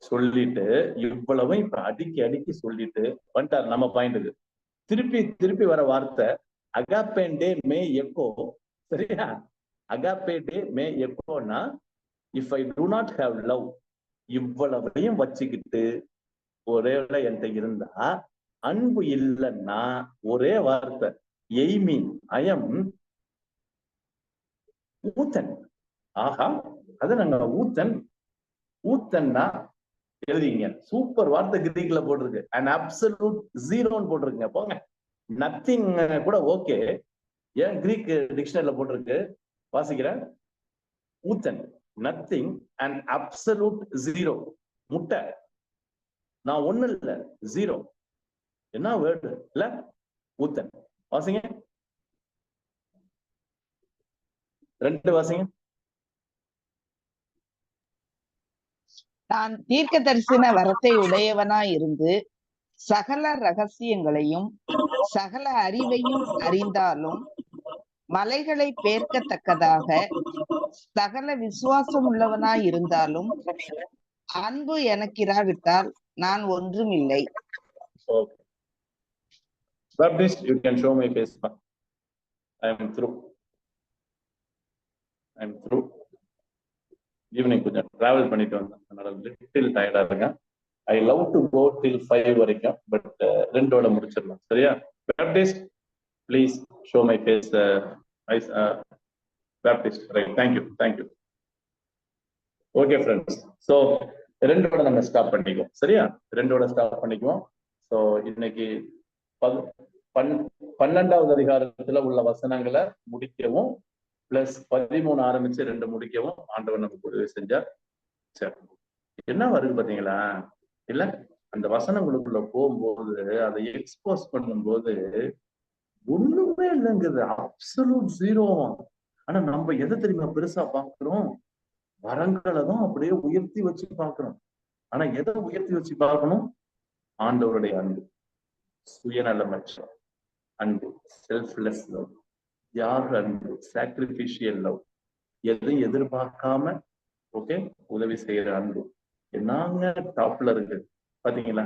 சொல்லிட்டு இவ்வளவும் இப்ப அடுக்கி சொல்லிட்டு வந்துட்டார் நம்ம பாயிண்ட்டுக்கு. திருப்பி வர வார்த்தை அகாபேண்டே மே எக்கோ. சரியா? அகாபேண்டே மே எக்கோனா if I do not have love. இவ்வளவையும் வச்சுக்கிட்டு ஒரே என்கிட்ட இருந்தா, அன்பு இல்லைன்னா ஒரே வார்த்தை எய்மி ஐயம் ஊத்தன். ஆஹா, அது நாங்க ஊத்தன்னா எழுதிங்க. சூப்பர் வார்த்தை கிரீக்ல போட்டிருக்கு. அண்ட் அப்சல்யூட் ஜீரோன்னு போட்டிருக்குங்க. போங்க, நத்திங் கூட ஓகே. ஏன் கிரீக் டிக்ஷனரியில போட்டிருக்கு, வாசிக்கிறேன். ஊத்தன், நத்திங் அண்ட் அப்சல்யூட் ஜீரோ. முட்டை, நான் ஒண்ணு இல்ல, 0. என்ன வேர்டு இல்ல? ஊத்தன். வாசிங்க 2 வாசிங்க. நான் தீர்க்க தரிசன வரத்தை உடையவனா இருந்து சகல ரகசியங்களையும் சகல அறிவையும் அறிந்தாலும் மலைகளை பேர்க்கத்தக்கதாக சகல விசுவாசம் உள்ளவனாய் இருந்தாலும் அன்பு எனக்கு இராவிட்டால் நான் ஒன்றும் இல்லை. Okay. Baptist, you can show my face. I am through. Evening கொஞ்சம் டிராவல் பண்ணிட்டு வந்தேன், அதனால லிட்டில் டயர்டா இருக்கேன். ஐ லவ் டு கோ டில் 5 வரைக்கும், பட் 2ஓட முடிச்சிடலாம். சரியா? Baptist please show my face. Baptist right. Thank you. Okay friends, so 2ஓட நம்ம ஸ்டாப் பண்ணிக்குவோம். சரியா? 2ஓட ஸ்டாப் பண்ணிக்குவோம். ஸோ இன்னைக்கு 12வது அதிகாரத்துல உள்ள வசனங்களை முடிக்கவும் பிளஸ் 13 ஆரம்பிச்சு 2 முடிக்கவும் ஆண்டவர் நமக்கு உதவி செஞ்சார். சரி, என்ன வருது பாத்தீங்களா? இல்ல, அந்த வசனங்களுக்குள்ள போகும்போது அதை எக்ஸ்போஸ் பண்ணும்போது ஒண்ணுமே இல்லைங்குது, அப்சல்யூட் 0. ஆனா நம்ம எதை தெரியுமா பெருசா பாக்குறோம்? வரங்களை தான் அப்படியே உயர்த்தி வச்சு பாக்குறோம். ஆனா எதை உயர்த்தி வச்சு பார்க்கணும்? ஆண்டவருடைய அன்பு, சுயநலமற்ற அன்பு, செல்ஃப்லெஸ் லவ், யார் அன்பு, சாக்ரிபிஷியல் லவ், எதையும் எதிர்பார்க்காம ஓகே உதவி செய்யற அன்பு என்னங்க டாப்ல இருக்கு பாத்தீங்களா?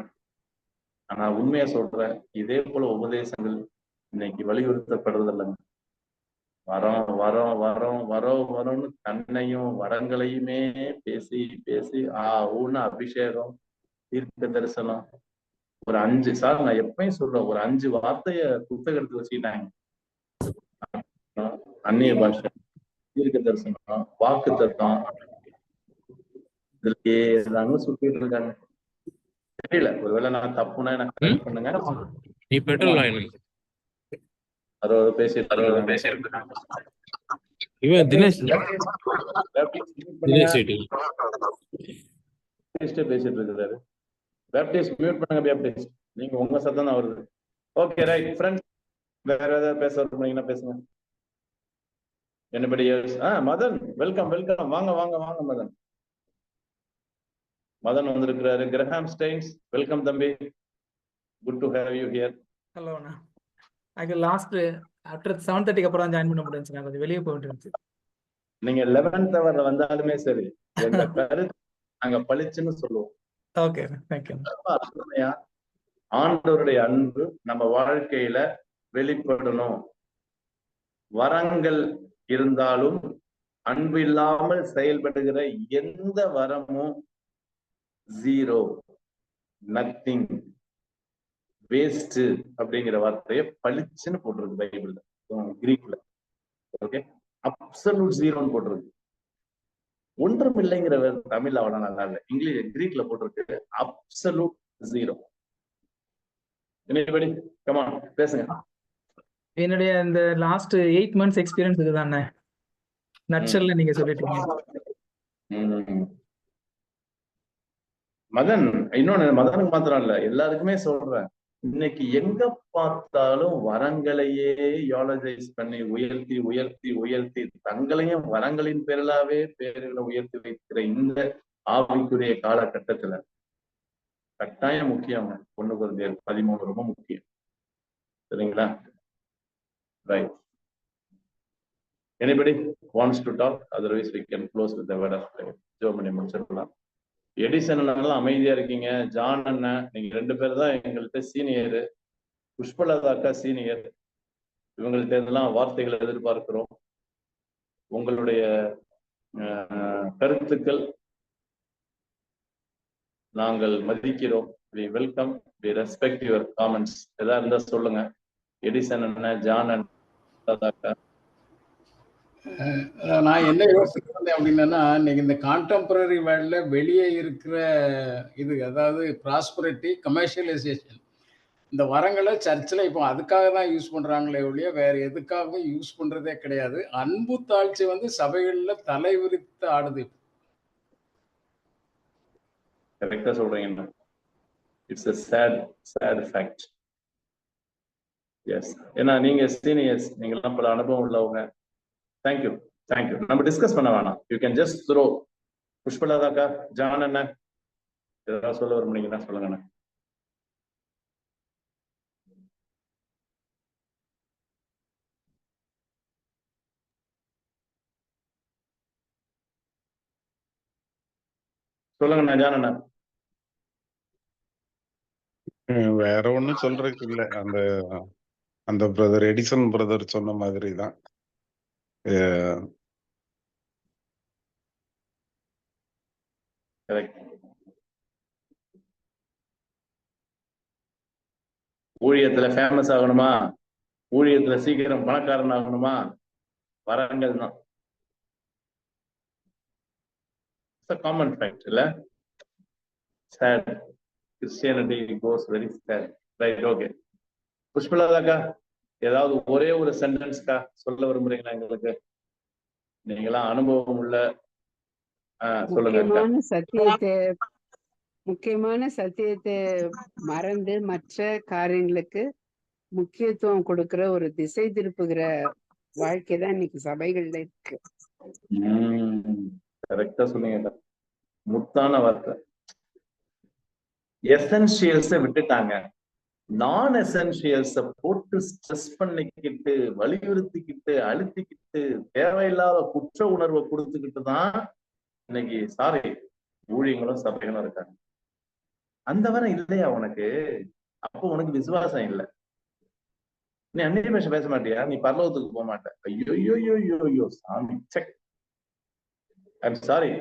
ஆனா உண்மையா சொல்றேன், இதே போல உபதேசங்கள் இன்னைக்கு வலியுறுத்தப்படுறது இல்லைங்க. வரோம்னு தன்னையும் வரங்களையுமே பேசி ஊன்னு அபிஷேகம், தீர்க்க தரிசனம், ஒரு 5 சார் நான் எப்பயும் சொல்றேன், ஒரு 5 வார்த்தைய புத்தகத்தை வச்சுக்கிட்டாங்க. அந்நிய பாஷை, தீர்க்க தரிசனம், வாக்கு தத்துவம், இதுலயே எல்லாமே சுத்திட்டு இருக்காங்க. தெரியல, ஒருவேளை நான் தப்புனா எனக்கு கரெக்ட் பண்ணுங்க. நீ பெட்ரோல் வாங்கணும். அதாவது பேசிட்டு இவன் தினேஷ் பேசிட்டு இருக்காரு. பேப்டிஸ்ட் மியூட் பண்ணுங்க. பேப்டிஸ்ட் நீங்க உங்க சத்தம் தான் வருது. ஓகே ரைட் ஃப்ரெண்ட்ஸ், வேற ஏதாவது பேச விரும்புறீங்கன்னா பேசுங்க. anybody else? மதன் வெல்கம் வாங்க மதன். மதன் வந்திருக்கிறாரு. கிரஹாம் ஸ்டைன்ஸ் வெல்கம் தம்பி, good to have you here. Hello Anna, actually last after 7:30 அப்புறம் தான் ஜாயின் பண்ண முடிஞ்சுச்சு. நான் கொஞ்சம் வெளியே போயிட்டு இருந்துச்சு. நீங்க 11th ஹவர்ல வந்தாலுமே சரி, எங்க கருத்து நாங்க பளிச்சுன்னு சொல்லுவோம். Okay, thank you. ஆண்டவருடைய அன்பு நம்ம வாழ்க்கையில வெளிப்படணும். வரங்கள் இருந்தாலும் அன்பு இல்லாமல் செயல்படுகிற எந்த வரமும் 0, நத்திங், வேஸ்ட் அப்படிங்கிற வார்த்தையை பளிச்சுன்னு போட்டிருக்கு பைபிள்ல, கிரீக்ல. ஓகே, அப்சல்யூட் 0ன்னு போட்டிருக்கு. ஒன்றும் இல்லைங்கிற தமிழ்ல அவ்வளவு நல்லா இல்லை, இங்கிலீஷ் கிரீக்ல போட்டிருக்கு அப்சல்யூட் 0. Anybody? Come on, பேசுங்க. என்னுடைய இந்த லாஸ்ட் 8 months எக்ஸ்பீரியன்ஸ் இதுதானே நட்சல்ல நீங்க சொல்லிட்டீங்க. மதன், இன்னொன்னு மதனுக்கு மாத்திரம் இல்ல, எல்லாருக்குமே சொல்றேன், இன்னைக்கு எங்க பார்த்தாலும் வரங்களையே யாலஜைஸ் பண்ணி உயர்த்தி தங்களையும் வரங்களின் பேரலாவே பேர்களை உயர்த்தி வைக்கிற இந்த ஆவிக்குரிய காலகட்டத்துல கட்டாயம் முக்கியம். 1 Corinthians 13 ரொம்ப முக்கியம். சரிங்களா? Right. Anybody wants to talk? Otherwise we can close with the word of prayer. ஜெபம் முடிச்சிடலாம். எடிசன் அண்ணா அமைதியா இருக்கீங்க. ஜான் அண்ணன், நீங்க 2 பேர் தான் எங்கள்கிட்ட சீனியர். புஷ்பலதா அக்கா சீனியர். இவங்கள்ட்ட இதெல்லாம் வார்த்தைகளை எதிர்பார்க்கிறோம். உங்களுடைய கருத்துக்கள் நாங்கள் மதிக்கிறோம். we welcome, we respect your comments. எதா இருந்தா சொல்லுங்க. எடிசன் அண்ணன், ஜான் அண்ணன். நான் என்ன யோசிக்கிறேன் அப்படின்னா, இன்னைக்கு இந்த கான்டெம்பரரி வேர்ல்ட்ல வெளியே இருக்கிற இது, அதாவது ப்ராஸ்பரிட்டி, கமர்ஷியலைசேஷன், இந்த வரங்களை சர்ச்சில் இப்போ அதுக்காக தான் யூஸ் பண்றாங்களே ஒழிய வேற எதுக்காகவும் யூஸ் பண்றதே கிடையாது. அன்பு தாழ்ச்சி வந்து சபைகள்ல தலை விரித்து ஆடுது. கரெக்டா சொல்றீங்க. It's a sad fact. Yes, ஏன்னா நீங்க சீனியர்ஸ், நீங்கெல்லாம் பல அனுபவம் உள்ளவங்க. தேங்க்யூ. நம்ம டிஸ்கஸ் பண்ண வேணாம். You can just throw. புஷ்பலதாக்கா, ஜான் என்ன ஏதாவது சொல்ல விரும்புனீங்கன்னா சொல்லுங்கண்ணா. சொல்லுங்கண்ணா ஜான் அண்ணா. வேற ஒண்ணும் சொல்றதுக்கு இல்ல. அந்த பிரதர் எடிசன் பிரதர் சொன்ன மாதிரி தான். ஊழியத்துல ஃபேமஸ் ஆகணுமா, ஊழியத்துல சீக்கிரம் பணக்காரன் ஆகணுமா, வரங்கள் தான். காமன் ஃபேக்ட் இல்ல? sad. Christianity goes very sad. Right, okay. புஷ்பலதாக்கா, ஏதாவது ஒரே ஒரு சென்டென்ஸ்க்கா சொல்ல விரும்புறீங்களா எங்களுக்கு? நீங்களாம் அனுபவம் உள்ள சொல்லுங்க. முக்கியமான சத்தியத்தை மறந்து மற்ற காரியங்களுக்கு முக்கியத்துவம் கொடுக்கிற ஒரு திசை திருப்புகிற வாழ்க்கை தான் இன்னைக்கு சபைகள்ல இருக்கு. கரெக்டா சொன்னீங்க. முத்தான வார்த்தை. எசென்சியல்ஸை விட்டுட்டாங்க. நான் எசென்சியல்ஸை போட்டு ஸ்ட்ரெஸ் பண்ணிக்கிட்டு, வலியுறுத்திக்கிட்டு, அழுத்திக்கிட்டு, தேவையில்லாத குற்ற உணர்வை கொடுத்துக்கிட்டு தான் இன்னைக்கு ஊழியங்களும் சபைகளும் இருக்காங்க. அந்த வரம் இல்லையா உனக்கு? அப்போ உனக்கு விசுவாசம் இல்லை. நீ அந்நிய பாஷை பேச மாட்டியா? நீ பரலோகத்துக்கு போக மாட்ட. ஐயோ சாமி, check. I'm sorry,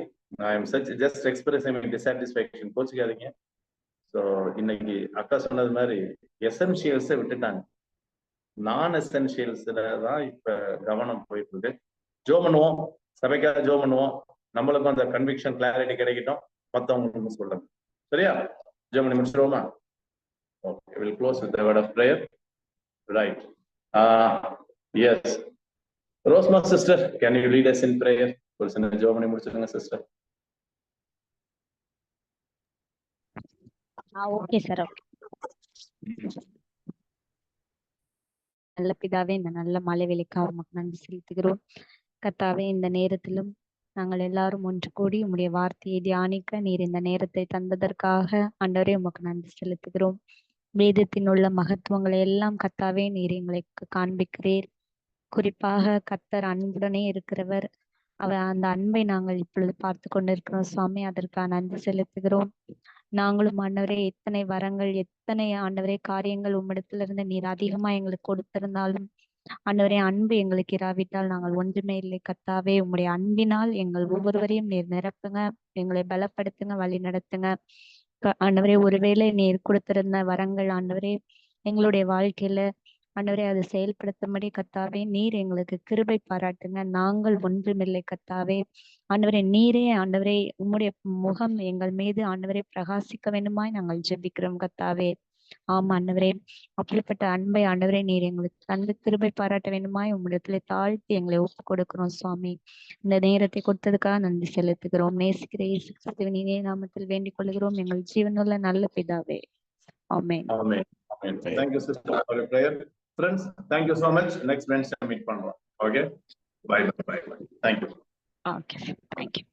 I am just expressing my dissatisfaction. கோச்சிக்காதீங்க. ஸோ இன்னைக்கு அக்கா சொன்னது மாதிரி எசென்சியல்ஸை விட்டுட்டாங்க. நான் எசென்சியல்ஸ்ல தான் இப்ப கவனம் போயிட்டு இருக்கு. ஜோ பண்ணுவோம், சபைக்காக ஜோ பண்ணுவோம். நம்மளுக்கும் அந்த கன்விக்ஷன் கிளாரிட்டி கிடைக்கட்டும், மற்றவங்களுக்கும் சொல்லுங்க. சரியா? ஜோ பண்ணி முடிச்சிருவோமா? Okay, will close with the word of prayer. Right. Yes, ரோஸ்மா sister, can you lead us in prayer? ஒரு சின்ன ஜோ பண்ணி முடிச்சிருங்க சிஸ்டர். Okay sir, okay. நல்ல பிதாவே, இந்த நல்ல மழை வேலைக்காக உமக்கு நன்றி செலுத்துகிறோம். கர்த்தாவே, இந்த நேரத்திலும் நாங்கள் எல்லாரும் ஒன்று கூடி உம்முடைய வார்த்தையை தியானிக்க நீர் இந்த நேரத்தை தந்ததற்காக ஆண்டவரே உமக்கு நன்றி செலுத்துகிறோம். வேதத்தின் உள்ள மகத்துவங்களை எல்லாம் கர்த்தாவே நீர் எங்களுக்கு காண்பிக்கிறீர். குறிப்பாக கர்த்தர் அன்புடனே இருக்கிறவர். அந்த அன்பை நாங்கள் இப்பொழுது பார்த்து கொண்டிருக்கிறோம் சுவாமி. அதற்காக நன்றி செலுத்துகிறோம். நாங்களும் ஆண்டவரே எத்தனை வரங்கள், எத்தனை ஆண்டவரே காரியங்கள் உம்மிடத்திலிருந்து நீர் அதிகமா எங்களுக்கு கொடுத்திருந்தாலும் ஆண்டவரே அன்பு எங்களுக்கு இராவிட்டால் நாங்கள் ஒன்றுமே இல்லை. கர்த்தாவே, உம்முடைய அன்பினால் எங்கள் ஒவ்வொருவரையும் நீர் நிரப்புங்க, எங்களை பலப்படுத்துங்க, வழி நடத்துங்க. ஆண்டவரே, ஒருவேளை நீர் கொடுத்திருந்த வரங்கள் ஆண்டவரே எங்களுடைய வாழ்க்கையில ஆண்டவரே அதை செயல்படுத்தும்படி கர்த்தாவே நீர் எங்களுக்கு கிருபை பாராட்டுங்க. நாங்கள் ஒன்றுமில்லை கர்த்தாவே. ஆண்டவரே, நீரே ஆண்டவரே உம்முடைய முகம் எங்கள் மீது ஆண்டவரே பிரகாசிக்க வேண்டுமாய் நாங்கள் ஜெபிக்கிறோம் கர்த்தாவே. ஆமா ஆண்டவரே, அப்படிப்பட்ட அன்பை ஆண்டவரே நீர் எங்களுக்கு தந்து கிருபை பாராட்ட வேண்டுமாய் உம்மிடத்துல தாழ்த்தி எங்களை ஒப்பு கொடுக்கிறோம் சுவாமி. இந்த நேரத்தை கொடுத்ததுக்காக நன்றி செலுத்துகிறோம். நேசிக்கிற இயேசு கிறிஸ்துவின் இனிய நாமத்தில் வேண்டிக் கொள்கிறோம் எங்கள் ஜீவனுள்ள நல்ல பிதாவே. ஆமென். Amen. Thank you sister for your prayer. Friends, thank you so much. Next Wednesday meet பண்ணுவோம். Okay, bye. Thank you. Okay, thank you.